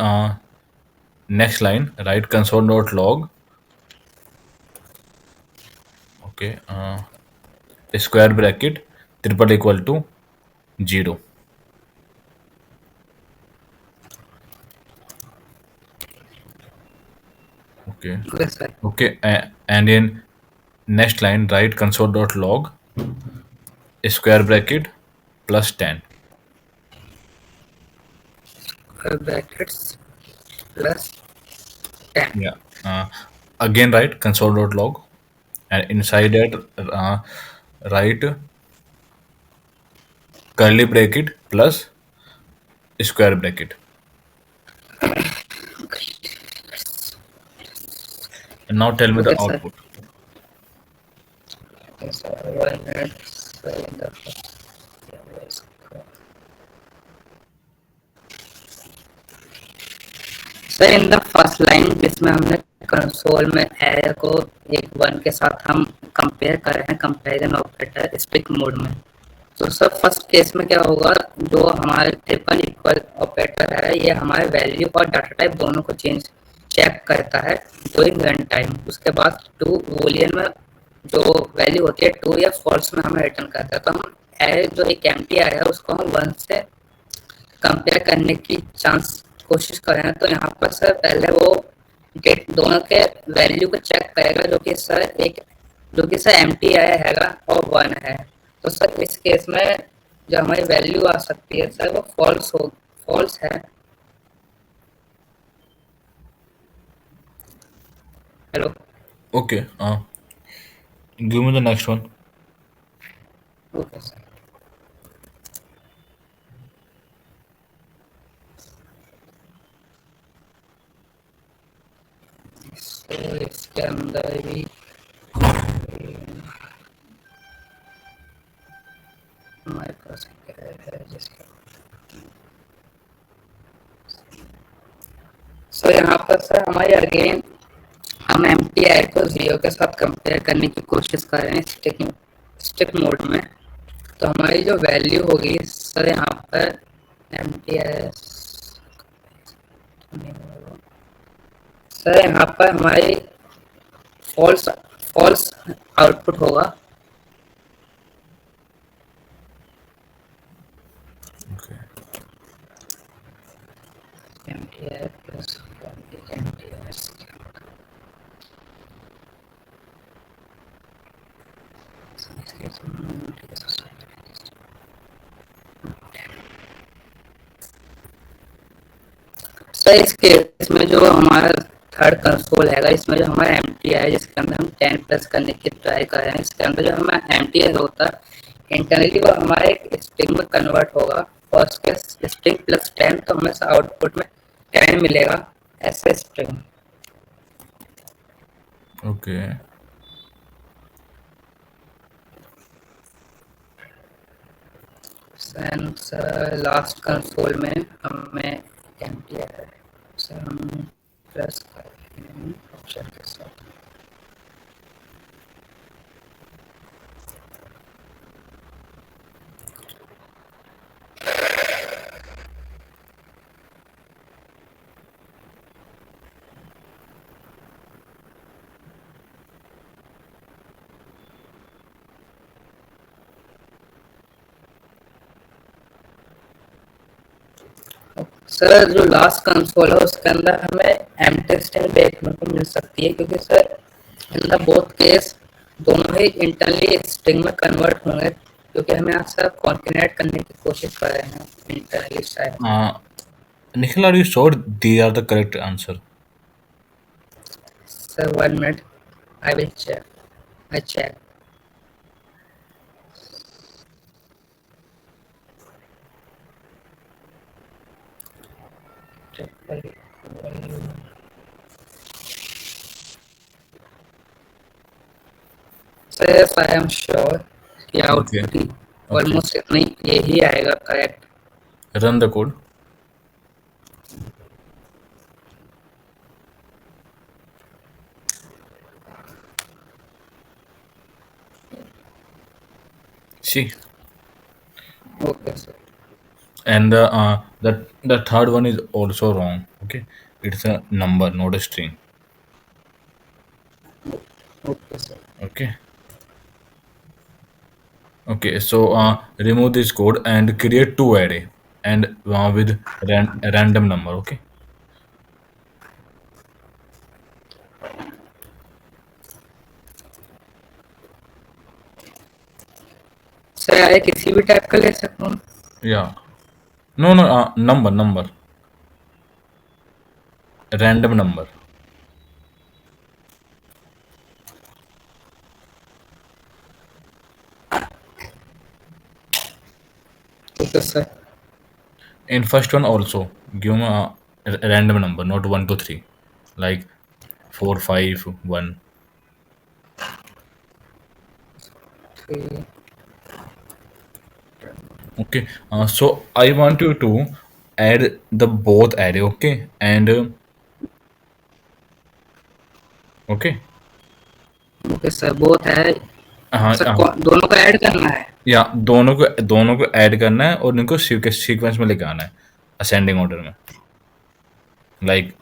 next line, write console.log. Okay. Square bracket triple equal to 0. Okay. Okay, sir. Okay. And in next line, write console.log square bracket plus 10. Brackets plus 10. Yeah. Uh, Again, write console.log, and inside that, write curly bracket plus square bracket. And now tell me the Okay, sir. output. Okay, sir. 1 minute. So in the sir in the first line जिसमें हमने console में error को एक one के साथ हम compare कर रहे हैं कंपैरिजन ऑपरेटर स्ट्रिक्ट मोड में। तो सर फर्स्ट केस में क्या होगा, जो हमारे ट्रिपल इक्वल ऑपरेटर है ये हमारे वैल्यू और डाटा टाइप दोनों को चेक करता है ड्यूरिंग रन टाइम। उसके बाद टू बूलियन में जो वैल्यू होती है ट्रू या फॉल्स में हमें रिटर्न करता है। तो हम एरर जो एक एम्प्टी आया है उसको हम वन से कंपेयर करने की कोशिश करें तो यहाँ पर सर पहले वो गेट दोनों के वैल्यू को चेक करेगा जो कि सर एम्प्टी आया हैगा और वन है। तो सर इस केस में जो हमारी वैल्यू आ सकती है सर वो फॉल्स है। Hello. Okay. Give me the next one. Okay sir. इसके अंदर भी हमारे पास है जिसका सो यहाँ पर सर हमारे अगेन हम एम टी आई को जीरो के साथ कंपेयर करने की कोशिश कर रहे हैं स्टिक मोड में। तो हमारी जो वैल्यू होगी सर यहाँ पर एम टी आई सर यहाँ पर हमारी फॉल्स फॉल्स आउटपुट होगा। Okay. M T I plus M T I sir इस केस में जो हमारा थर्ड कंसोल हैगा इसमें जो हमारा एम टी आई है जिसके अंदर हम 10 प्लस करने की ट्राई कर रहे हैं, इसके अंदर जो हमारा एम टी आई होता है इंटरनली वो हमारे एक स्ट्रिंग में कन्वर्ट होगा और उसके स्ट्रिंग प्लस 10 तो हमें आउटपुट में 10 मिलेगा ऐसे स्ट्रिंग। Okay. लास्ट कंसोल में हमें एम टी आई सर हम प्लस कर रहे हैं ऑप्शन के साथ। सर जो लास्ट कंसोल है उसके अंदर हमें एम्प्टी स्ट्रिंग देखने को मिल सकती है क्योंकि sir in the both case दोनों ही इंटरनली स्ट्रिंग में कन्वर्ट होंगे क्योंकि हमें यहाँ सर कॉन्केनेट करने की कोशिश कर रहे हैं इंटरनली शायद। Uh, Nikhil, are you sure these are the correct answer? Sir 1 minute I will check. I check. Sir yes I am sure कि Okay. Output Okay. ऑलमोस्ट इतना ही यही आएगा correct. Run the code. See, okay sir. and the third one is also wrong. Okay, it's a number, not a string. Okay sir. Okay. Okay. So remove this code and create two array and with random number. Okay. क्या है, किसी भी type का ले सकता हूँ? या no no, number number, random number. Okay sir. In first one also, give me a random number, not 1 to 3, like 4, 5, 1. Okay. Okay. So I want you to add the both array. Okay, and okay. Okay sir, बहुत है। हाँ sir हाँ। दोनों को add करना है? या दोनों को ऐड करना है और इनको सीक्वेंस में लेके आना है, असेंडिंग ऑर्डर में, लाइक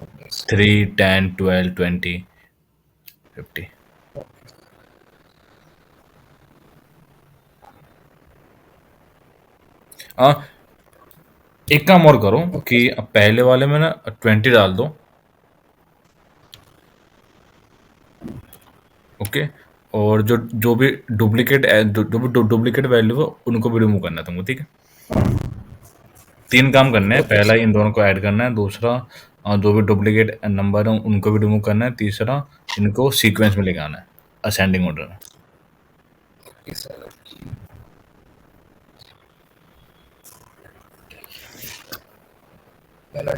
3, 10, 12, 20, 50। एक काम और करो ओके कि पहले वाले में ना 20 डाल दो। ओके। और जो जो भी डुप्लीकेट वैल्यू है उनको भी रिमूव करना है तुमको, ठीक है? 3 काम करने हैं। ओके पहला सर। इन दोनों को ऐड करना है, दूसरा जो भी डुप्लीकेट नंबर है उनको भी रिमूव करना है, तीसरा इनको सीक्वेंस में लेके आना है, असेंडिंग ऑर्डर में। Okay sir. पहला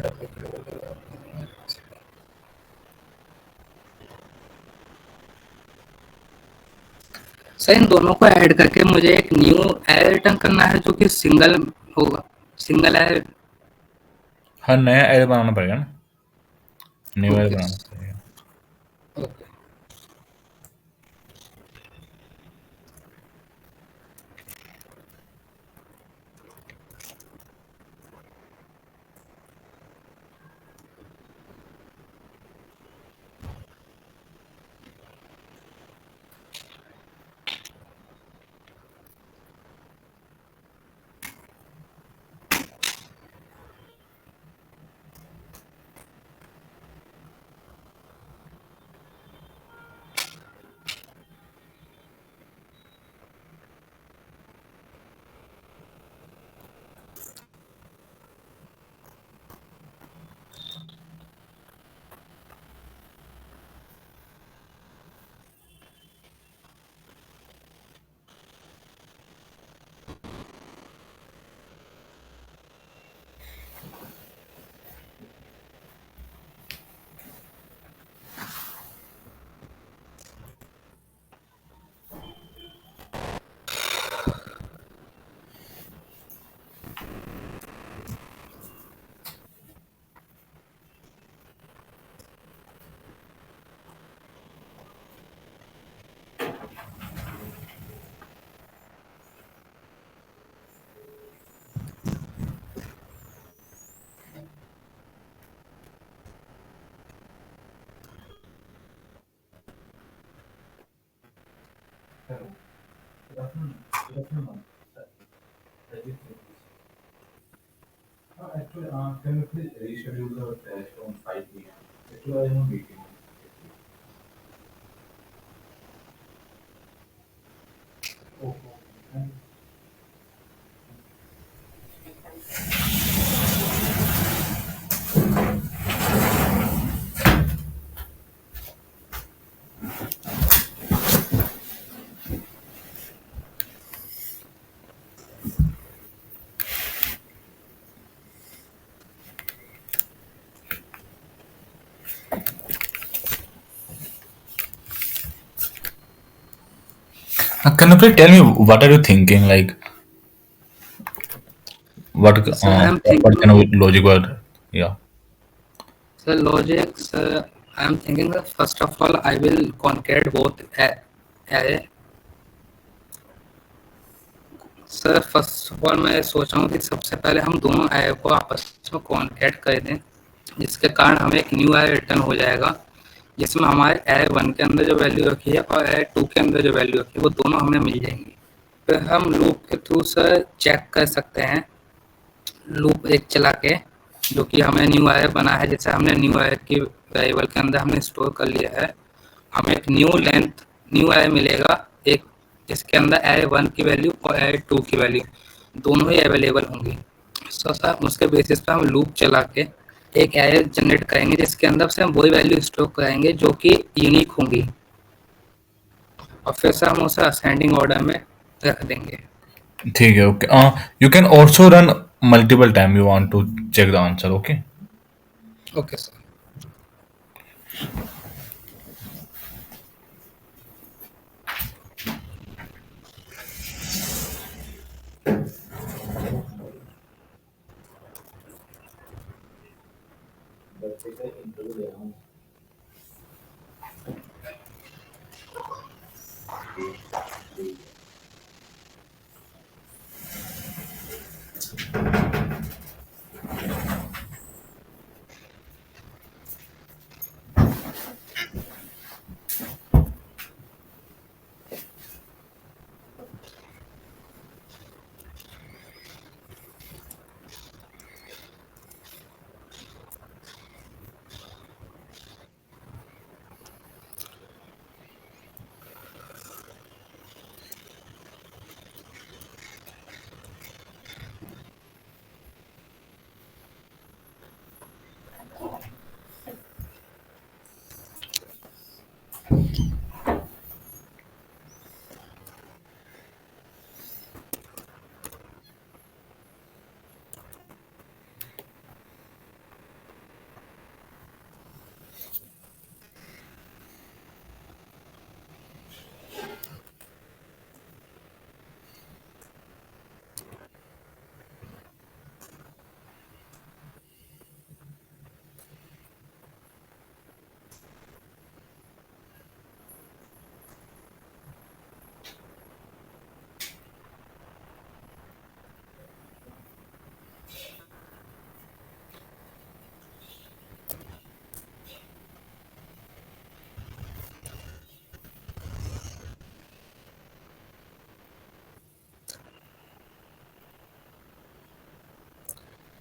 सर, इन दोनों को ऐड करके मुझे एक न्यू एरे रिटर्न करना है जो कि सिंगल होगा, सिंगल एरे। हाँ, नया एरे बनाना पड़ेगा ना, न्यू एरे ओके बनाना पड़ेगा। Okay. Actually, can you please reschedule the test on 5 p.m.? Actually, I am meeting. Can you please tell me what are you thinking? Like sir I am what thinking, kind of logic were, yeah. Sir logic, sir I am thinking first of all I will concat both array. Sir first of all मैं सोच रहा हूँ कि सबसे पहले हम दोनों array को आपस में कॉन्केट कर दें, जिसके कारण हमें एक न्यू एरे रिटर्न हो जाएगा, जिसमें हमारे एरे 1 के अंदर जो वैल्यू रखी है और एरे 2 के अंदर जो वैल्यू रखी है वो दोनों हमें मिल जाएंगी। फिर हम लूप के थ्रू सर चेक कर सकते हैं, लूप एक चला के, जो कि हमें न्यू एरे बना है, जैसे हमने न्यू एरे की वेरिएबल के अंदर हमने स्टोर कर लिया है, हमें एक न्यू एरे मिलेगा एक जिसके अंदर एरे 1 की वैल्यू और एरे 2 की वैल्यू दोनों ही अवेलेबल होंगी। सो सर उसके बेसिस पे हम लूप चला के एक एरे जनरेट करेंगे जिसके अंदर से हम वही वैल्यू स्टोर कराएंगे जो कि यूनिक होंगी, और फिर से हम उसे असेंडिंग ऑर्डर में रख देंगे। ठीक है, okay. You can also run multiple time you want to check the answer, okay. Okay sir.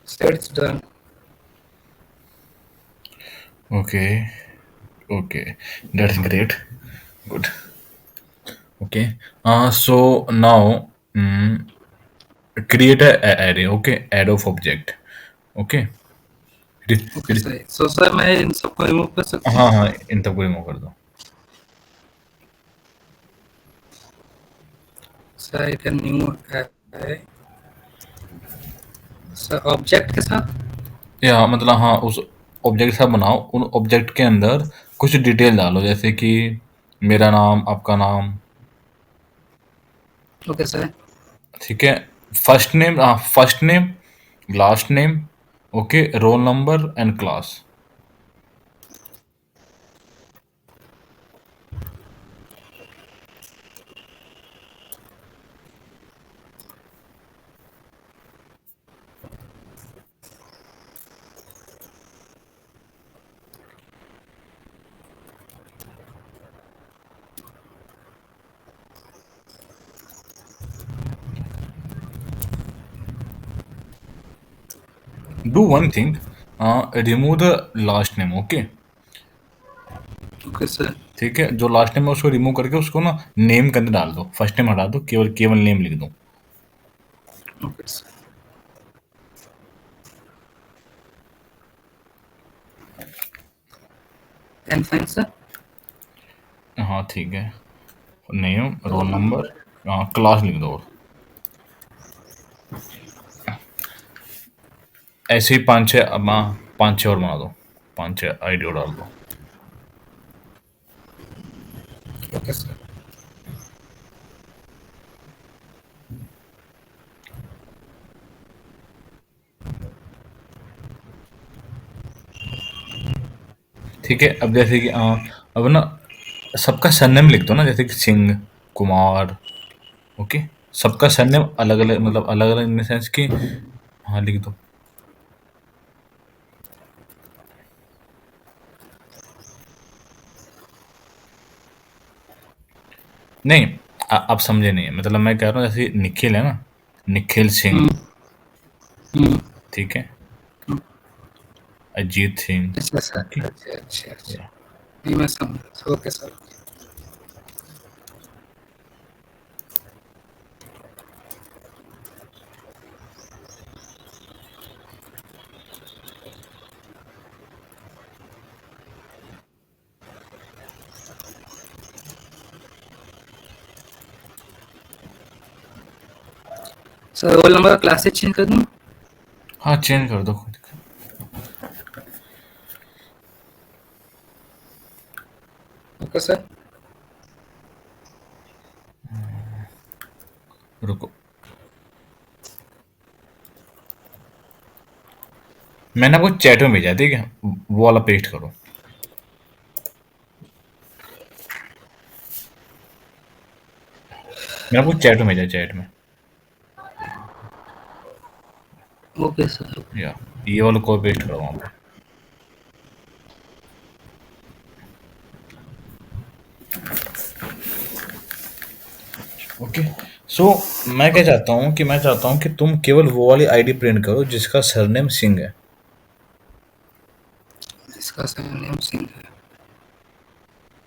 So it's done. Okay, okay, that's great. Good. Okay. So now create a array. Okay, array of object. Okay. Okay sir. So sir मैं इन सबको remove कर सकता हूँ? हाँ हाँ, इन सबको remove कर दो। Sir I can new array sir object के साथ। या मतलब हाँ, उस ऑब्जेक्ट सा बनाओ, उन ऑब्जेक्ट के अंदर कुछ डिटेल डालो, जैसे कि मेरा नाम, आपका नाम। Okay sir. ठीक है। फर्स्ट नेम, हाँ, first name, last name, okay, roll number and class. Do one thing, remove the last name, okay. Okay sir. ठीक है, जो लास्ट नेम है उसको रिमूव करके उसको ना नेम के अंदर डाल दो, फर्स्ट नेम हटा दो, केवल केवल नेम लिख दो। Okay sir. And fine sir. हाँ ठीक है, नेम, रोल नंबर, हाँ, क्लास लिख दो। और ऐसे ही पाँच छः, अब हाँ, पाँच छः और बना दो, पाँच छः आईडी और डाल दो। Okay sir. ठीक है, अब जैसे कि अब ना सबका सरनेम लिख दो ना, जैसे कि सिंह, कुमार, ओके। सबका सरनेम अलग अलग, मतलब अलग अलग इन द सेंस कि, हाँ, लिख दो। नहीं, आप समझे नहीं, मतलब मैं कह रहा हूँ जैसे निखिल है ना, निखिल सिंह, हम्म। हम्म। ठीक है, अजीत सिंह, अच्छा सर। ओके। अच्छा अच्छा अच्छा। नहीं मैं समझ। Okay sir. Sir roll number classes change कर दूँ? हाँ, चेंज कर दो, कोई दिक्कत ओके सर। नहीं। रुको, मैंने आपको चैट में भेजा है, ठीक है? वो वाला पेस्ट करो। मैंने आपको चैट में भेजा, चैट में। Okay sir. या ये वाला कोई पेस्ट करो वहाँ पे। ओके। सो मैं क्या चाहता हूँ कि मैं चाहता हूँ कि तुम केवल वो वाली आईडी प्रिंट करो जिसका सरनेम सिंह है। इसका सर नेम सिंह है।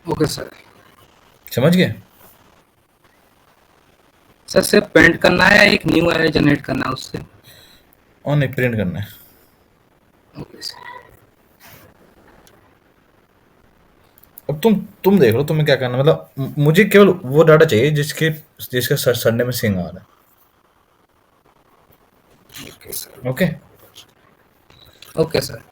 Okay sir. समझ गए? सर सिर्फ पेंट करना है या एक न्यू एरे जनरेट करना है उससे? और नहीं, प्रिंट करना है। Okay sir. अब तुम देख लो तुम्हें क्या करना है। मतलब मुझे केवल वो डाटा चाहिए जिसके सरनेम में सिंह आ रहा ओके सर। है। Okay. Okay sir.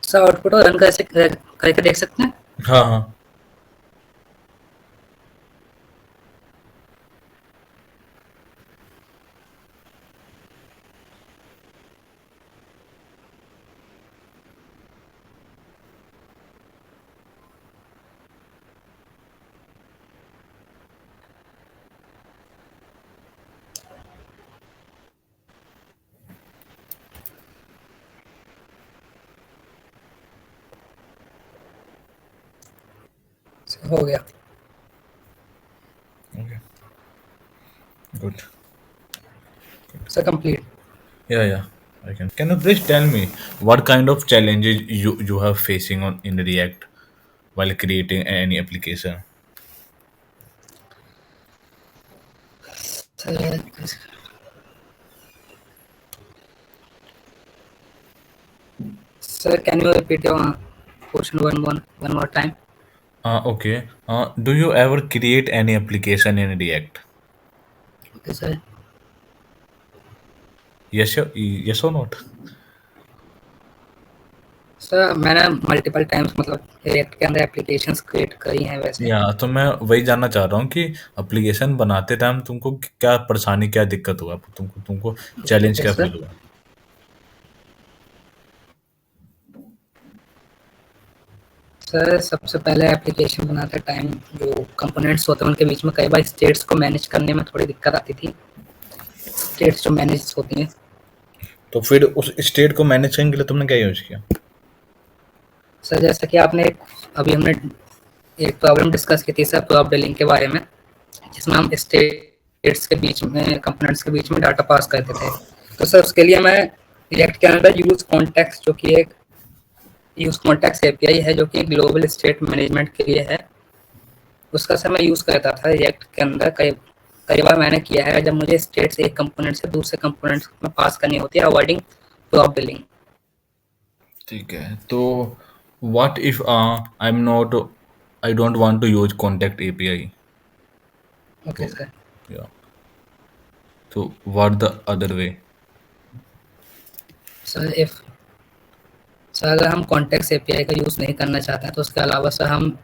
Sir output और रन कैसे करके देख सकते हैं? हाँ हाँ। सर, हो गया। Okay, good. Sir complete. Yeah, I can. Can you please tell me what kind of challenges you have facing on in React while creating any application? Sir sir can you repeat your question one more time? Okay. Do you ever create any application in React? Okay sir. Yes or not? Sir मैंने multiple times मतलब react के अंदर applications create करी हैं वैसे। या तो मैं वही जानना चाह रहा हूँ कि एप्लीकेशन बनाते टाइम तुमको क्या परेशानी, क्या दिक्कत हुआ, तुमको चैलेंज ओके क्या सर। फील हुआ? सर सबसे पहले एप्लीकेशन बनाते टाइम जो कंपोनेंट्स होते हैं उनके बीच में कई बार स्टेट्स को मैनेज करने में थोड़ी दिक्कत आती थी। स्टेट्स जो मैनेज होती हैं। तो फिर उस स्टेट को मैनेज करने के लिए तुमने क्या यूज किया? सर जैसा कि अभी हमने एक प्रॉब्लम डिस्कस की थी सर प्रॉप डीलिंग के बारे में, जिसमें हम स्टेट्स के बीच में कंपोनेंट्स के बीच में डाटा पास करते थे। तो सर उसके लिए मैं रिएक्ट के अंदर यूज कॉन्टेक्स्ट जो कि एक यूज कॉन्टेक्स्ट एपीआई है जो कि ग्लोबल स्टेट मैनेजमेंट के लिए है, उसका सर मैं यूज़ करता था रिएक्ट के अंदर। कई कई बार मैंने किया है जब मुझे स्टेट से एक कंपोनेंट से दूसरे कंपोनेंट में पास करनी होती है अवॉइडिंग प्रॉप डीलिंग। ठीक है। तो what if I don't want to use contact API? Okay तो सर। या तो what the other way? Sir if sir अगर हम कॉन्टेक्स्ट एपीआई का यूज़ नहीं करना चाहते हैं तो उसके अलावा सर हम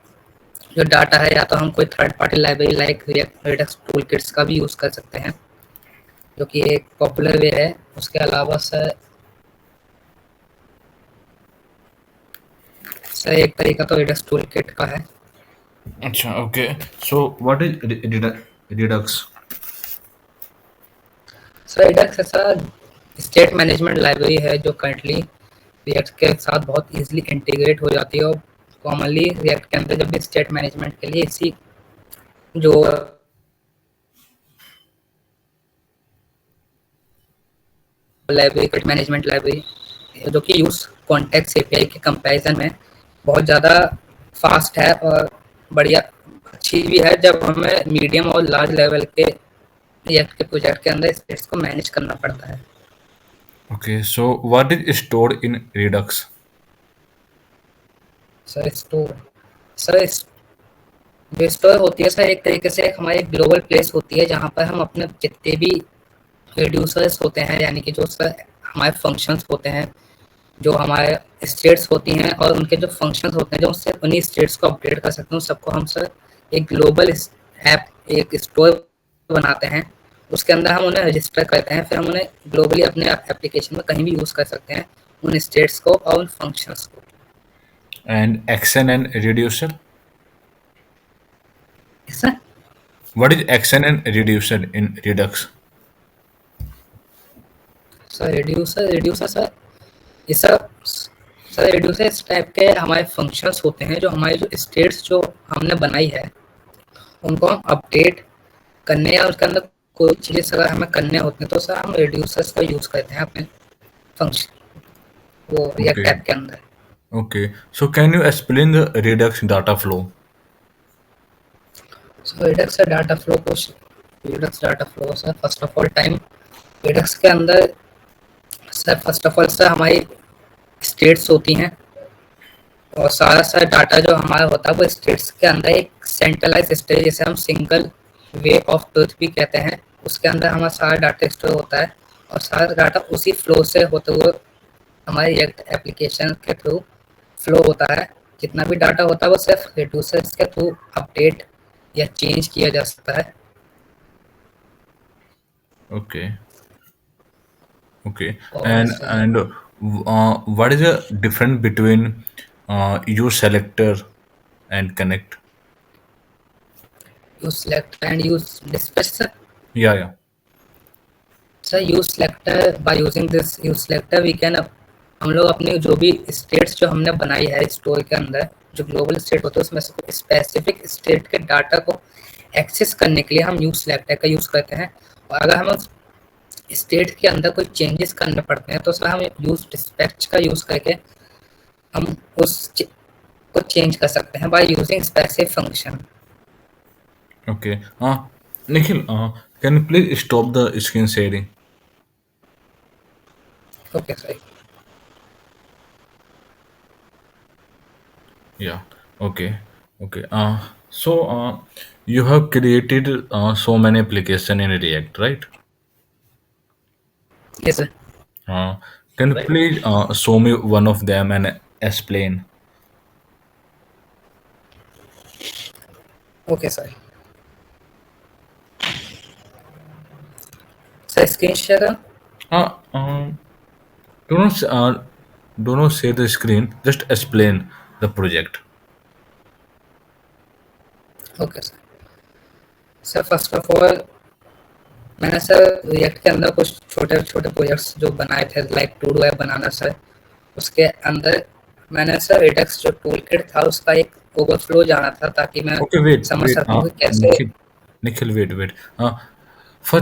जो डाटा है या तो हम कोई third party library like Redux tool kits का भी यूज़ कर सकते हैं जो कि एक पॉपुलर वे है। उसके अलावा सर एक तरीका तो रिडक्स टूल किट का है। अच्छा, okay. So what is Redux? Sir Redux ऐसा स्टेट मैनेजमेंट लाइब्रेरी है जो करंटली रिएक्ट के साथ बहुत इजीली इंटीग्रेट हो जाती है और कॉमनली रिएक्ट के अंदर जब भी स्टेट मैनेजमेंट के लिए इसी जो लाइब्रेरी, क्रेडिट मैनेजमेंट लाइब्रेरी, जो कि यूज़ कॉन्टेक्स्ट एपीआई के कंपैरिजन में बहुत ज़्यादा फास्ट है और बढ़िया अच्छी भी है जब हमें मीडियम और लार्ज लेवल के रिएक्ट के प्रोजेक्ट के अंदर स्टेट्स को मैनेज करना पड़ता है। Okay, so what is stored in Redux? Sir store sir जो स्टोर होती है सर एक तरीके से एक हमारी ग्लोबल प्लेस होती है जहाँ पर हम अपने जितने भी रिड्यूसर्स होते हैं, यानी कि जो सर हमारे फंक्शंस होते हैं, जो हमारे स्टेट्स होती हैं और उनके जो फंक्शंस होते हैं जो उससे उन्हीं स्टेट्स को अपडेट कर सकते हैं, उन सबको हम सर एक ग्लोबल ऐप एक स्टोर बनाते हैं। उसके अंदर हम उन्हें रजिस्टर करते हैं, फिर हम उन्हें ग्लोबली अपने एप्लीकेशन में कहीं भी यूज़ कर सकते हैं, उन स्टेट्स को और उन फंक्शंस को। And action and reducer? Sir What is action and reducer in Redux? Sir reducer reducer sir ये सब सर रिड्यूसर इस टाइप के हमारे फंक्शंस होते हैं जो हमारी जो स्टेट्स जो हमने बनाई है उनको हम अपडेट करने या उसके अंदर कोई चीज़ अगर हमें करने होते हैं तो सर हम रिड्यूसर्स का यूज़ करते हैं अपने फंक्शन वो रिएक्ट Okay, ऐप के अंदर। okay. So can you explain the Redux data flow? So Redux data flow sir first of all time Redux के अंदर sir first of all sir हमारी स्टेट्स होती हैं और सारा डाटा जो हमारा होता है वो स्टेट्स के अंदर एक सेंट्रलाइज स्टेट जिसे हम सिंगल वे ऑफ ट्रुथ भी कहते हैं, उसके अंदर हमारा सारा डाटा स्टोर होता है और सारा डाटा उसी फ्लो से होते हुए हमारे रिएक्ट एप्लीकेशन के थ्रू फ्लो होता है। जितना भी डाटा होता है वो सिर्फ रिड्यूसर्स के थ्रू अपडेट या चेंज किया जा सकता है। Okay, okay. और And what is the difference between use selector and connect? Use select and use dispatch sir. Yeah, yeah. Sir use selector by using this use selector we can हम लोग अपने जो भी स्टेट्स जो हमने बनाई है स्टोर के अंदर जो ग्लोबल स्टेट होते हैं उसमें से स्पेसिफिक स्टेट के डाटा को एक्सेस करने के लिए हम यूज सेलेक्टर का यूज़ करते हैं। और अगर हम उस स्टेट के अंदर कोई चेंजेस करने पड़ते हैं तो सर हम यूज डिस्पैच का यूज़ करके हम को चेंज कर सकते हैं by using specific function. Okay. Nikhil, can you please stop the screen sharing? Okay sir. Yeah. Okay. Okay. So you have created so many application in React, right? Yes sir. Uh, can you please show me one of them and explain? Okay sir. Sir screen share Uh, um, do not do not share the screen. Just explain the project. Okay sir. Sir first of all मैंने sir React के अंदर कुछ छोटे छोटे projects जो बनाए थे like to do app बनाना सर, उसके अंदर मैंने सर रिडक्स जो टूल किट था उसका एक ओवरफ्लो जाना था ताकि मैं Okay, wait, समझ wait. सकूँ कि कैसे। Nikhil, Nikhil, wait, wait. For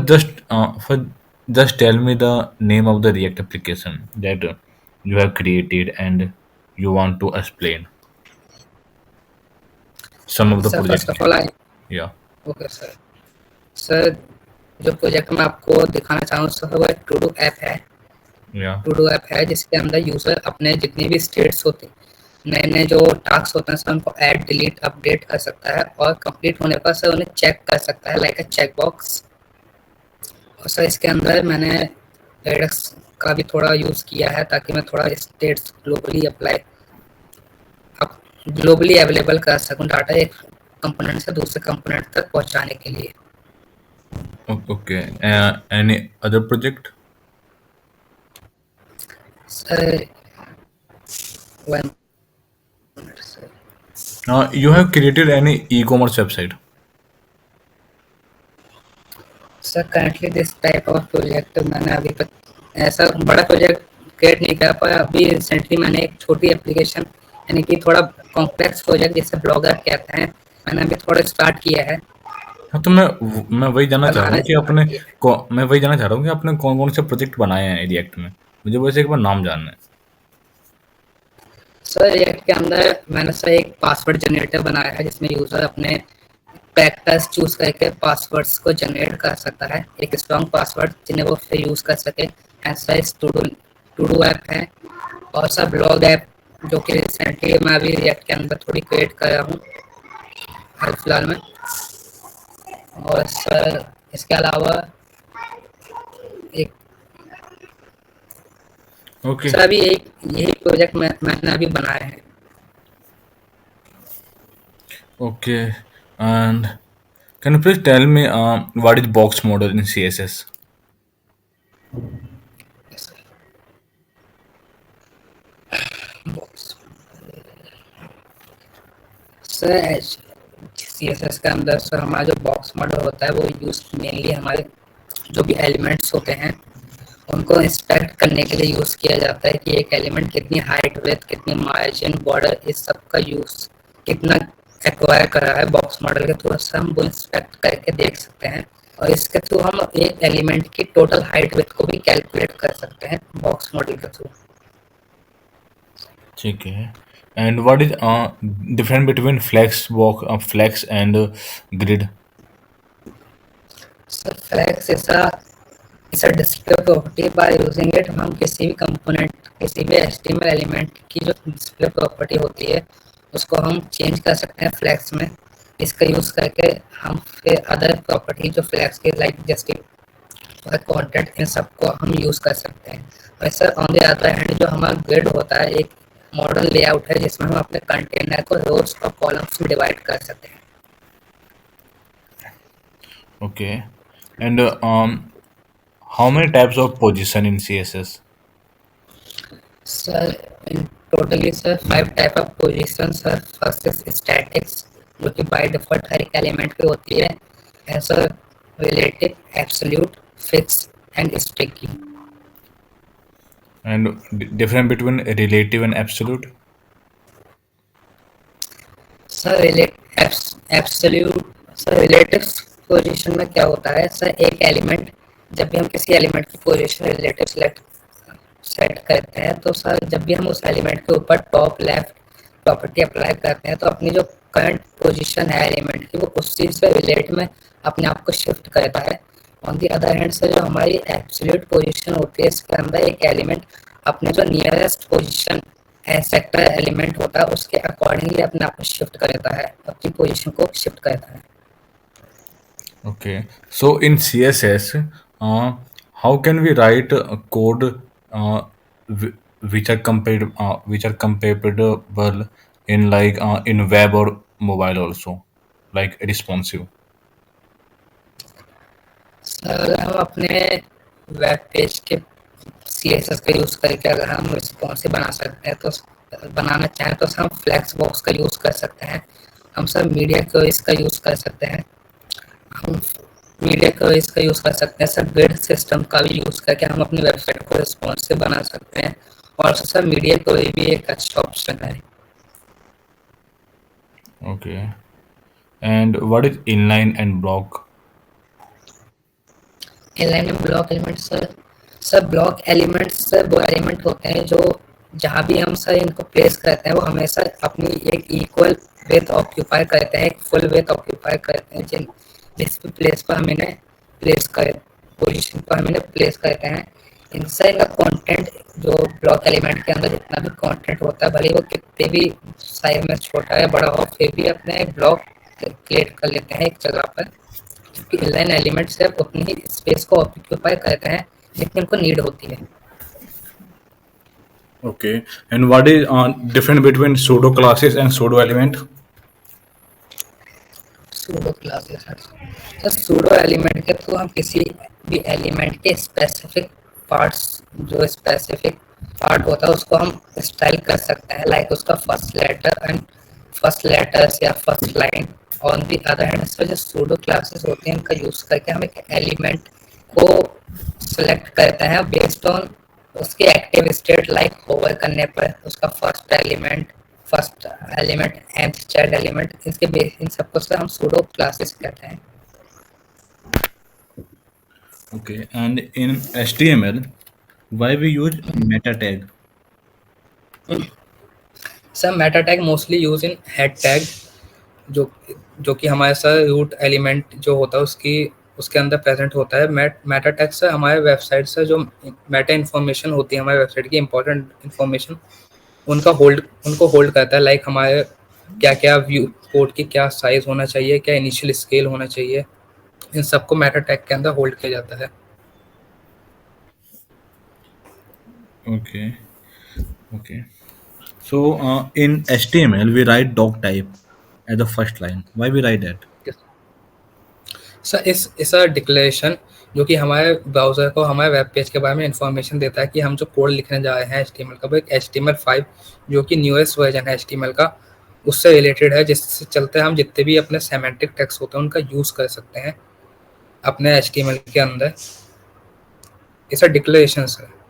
just tell me the name of the React application that you have created and you want to explain some of the sir project first of name. All I Yeah, okay sir. Sir जो project मैं आपको दिखाना चाहूँ sir वो एक to do app है। yeah. To do app है जिसके अंदर यूज़र अपने जितनी भी स्टेट्स होते हैं नए नए जो टास्क होते हैं सर उनको ऐड डिलीट अपडेट कर सकता है और कंप्लीट होने पर सर उन्हें चेक कर सकता है लाइक अ चेक बॉक्स। और सर इसके अंदर मैंने रेडक्स का भी थोड़ा यूज़ किया है ताकि मैं थोड़ा स्टेट्स ग्लोबली अवेलेबल कर सकूँ डाटा एक कंपोनेंट से दूसरे कंपोनेंट तक पहुँचाने के लिए। Okay. Any other project? Sir one minute sir. You have created any e-commerce website? Sir currently this type of project मैंने अभी तक ऐसा बड़ा प्रोजेक्ट क्रिएट नहीं कर पाया। अभी रिसेंटली मैंने एक छोटी एप्लीकेशन यानी कि थोड़ा कॉम्प्लेक्स प्रोजेक्ट जिसे ब्लॉगर कहते हैं मैंने अभी थोड़ा स्टार्ट किया है। हाँ, तो मैं वही जानना चाह रहा हूँ बनाने कि मैं वही जानना चाह रहा हूँ कि आपने कौन-कौन से प्रोजेक्ट बनाए हैं रिएक्ट में? मुझे बस एक बार नाम जानना है। सर रिएक्ट के अंदर मैंने सर एक पासवर्ड जनरेटर बनाया है जिसमें यूजर अपने कैरेक्टर्स चूज करके पासवर्ड्स को जनरेट कर सकता है, एक स्ट्रॉन्ग पासवर्ड जिन्हें वो फिर यूज कर सके। ऐसा इस टू डू ऐप है, और सर ब्लॉग ऐप जो कि रिसेंटली मैं अभी रिएक्ट के अंदर थोड़ी क्रिएट कर रहा हूँ हाल फिलहाल में। और सर इसके अलावा एक ओके, सर अभी एक यही प्रोजेक्ट मैंने अभी बनाया है। Okay and can you please tell me what is box model in CSS? Sir C S S के अंदर सर हमारा जो बॉक्स मॉडल होता है वो यूज मेनली हमारे जो भी एलिमेंट्स होते हैं उनको इंस्पेक्ट करने के लिए यूज किया जाता है कि एक एलिमेंट कितनी हाइट विड्थ कितनी मार्जिन बॉर्डर इस सब का यूज कितना एक्वायर कर रहा है बॉक्स मॉडल के थ्रू से हम वो इंस्पेक्ट करके देख सकते हैं। और इसके थ्रू हम एक एलिमेंट की टोटल हाइट विड्थ को भी कैलकुलेट कर सकते हैं बॉक्स मॉडल के थ्रू। ठीक है and what is difference between flex and grid? Sir flex ऐसा इस display property by using it हम किसी भी कंपोनेंट किसी भी एचटीएमएल एलिमेंट की जो डिस्प्ले प्रॉपर्टी होती है उसको हम चेंज कर सकते हैं फ्लैक्स में। इसका यूज करके हम फिर अदर प्रॉपर्टी जो फ्लैक्स के लाइक जस्टिफाई कंटेंट इन सबको हम यूज कर सकते हैं। वैसे ऑन द अदर हैंड जो हमारा ग्रिड होता है एक मॉडल लेआउट है जिसमें हम अपने कंटेनर को रोज और कॉलम्स में डिवाइड कर सकते हैं। Okay. And how many types of position in CSS? Sir in totally sir 5 type of position sir. First is statics जो कि बाय डिफॉल्ट हर एक एलिमेंट पे होती है। ऐसा relative absolute fix and sticky. And difference between relative and absolute? Sir absolute sir relative position में क्या होता है सर एक एलिमेंट जब भी हम किसी एलिमेंट की पोजीशन रिलेटिव सेट करते हैं तो सर जब भी हम उस एलिमेंट के ऊपर टॉप लेफ्ट प्रॉपर्टी अप्लाई करते हैं तो अपनी जो करंट पोजीशन है एलिमेंट की वो उस चीज पे रिलेट में अपने आप को शिफ्ट करता है। ऑन दी अदर हैंड से जो हमारी एब्सोल्यूट पोजीशन होती है इसके अंदर एक एलिमेंट अपने जो नियरेस्ट पोजीशन सेक्टर एलिमेंट होता है उसके अकॉर्डिंगली अपने आप को शिफ्ट करता है अपनी पोजीशन को शिफ्ट करता है। Okay. So in CSS, how can we write a code which are compatible in in web or mobile also, like responsive? Sir हम अपने वेब पेज के CSS का यूज करके अगर हम रिस्पॉन्सिव बना सकते हैं तो बनाना चाहें तो हम फ्लैक्स बॉक्स का यूज कर सकते हैं। हम सब मीडिया को इसका यूज कर सकते हैं। हम मीडिया को इसका यूज कर सकते हैं सर। ग्रिड सिस्टम का भी यूज करके हम अपनी वेबसाइट को रिस्पॉन्सिव बना सकते हैं। और सर मीडिया को भी एक अच्छा ऑप्शन है। Okay. And what is inline and block? Inline में block element sir block elements sir वो एलिमेंट होते हैं जो जहाँ भी हम सर इनको प्लेस करते हैं वो हमेशा अपनी एक इक्वल विड्थ ऑक्यूपाई करते हैं एक फुल विड्थ ऑक्यूपाई करते हैं जिस भी प्लेस पर हम इन्हें प्लेस कर पोजीशन पर हम इन्हें प्लेस करते हैं। इनसे इनका कंटेंट जो ब्लॉक एलिमेंट के अंदर जितना भी कंटेंट होता है भले वो कितने भी साइज में छोटा या बड़ा हो फिर भी अपने ब्लॉक क्रिएट कर लेते हैं एक जगह पर। इनलाइन एलिमेंट सिर्फ उतनी स्पेस को ऑक्यूपाई करते हैं जितनी उनको नीड होती है। Okay. And what is difference between pseudo classes and pseudo element? Pseudo classes तो सूडो एलिमेंट के थ्रू हम किसी भी एलिमेंट के स्पेसिफिक पार्ट्स जो स्पेसिफिक पार्ट होता है उसको हम स्टाइल कर सकते हैं लाइक उसका first letter and first letters या first line. On the other hand से जो सूडो क्लासेस होते हैं उनका यूज करके हम एक एलिमेंट को सिलेक्ट करते हैं बेस्ड ऑन उसके एक्टिव स्टेट लाइक होवर करने पर उसका first element nth child element इसके बेस इन सबको से हम सूडो क्लासेस कहते हैं। Okay, and in HTML, why we use meta tag? Sir Meta tag mostly use in head tag, जो जो कि हमारे सर रूट एलिमेंट जो होता है उसकी उसके अंदर प्रेजेंट होता है। मेटा टैग से हमारे वेबसाइट से जो मेटा इन्फॉर्मेशन होती है हमारे वेबसाइट की इंपॉर्टेंट इन्फॉर्मेशन उनको होल्ड करता है। लाइक हमारे क्या क्या व्यू कोड की क्या साइज होना चाहिए, क्या इनिशियल स्केल होना चाहिए, इन सबको मेटा टैग के अंदर होल्ड किया जाता है। Okay, okay. So in HTML, we write doc type as the first line. Why we write that? Sir इस डिक्लेरेशन जो कि हमारे ब्राउज़र को हमारे वेब पेज के बारे में इंफॉर्मेशन देता है कि हम जो कोड लिखने जा रहे हैं HTML का, वो एक HTML5 जो कि न्यूएस्ट वर्जन है HTML का, उससे रिलेटेड है, जिससे चलते हम जितने भी अपने सेमेंटिक टेक्स्ट होते हैं उनका यूज़ कर सकते हैं अपने HTML के अंदर। ये सब डिक्लेरेशन है।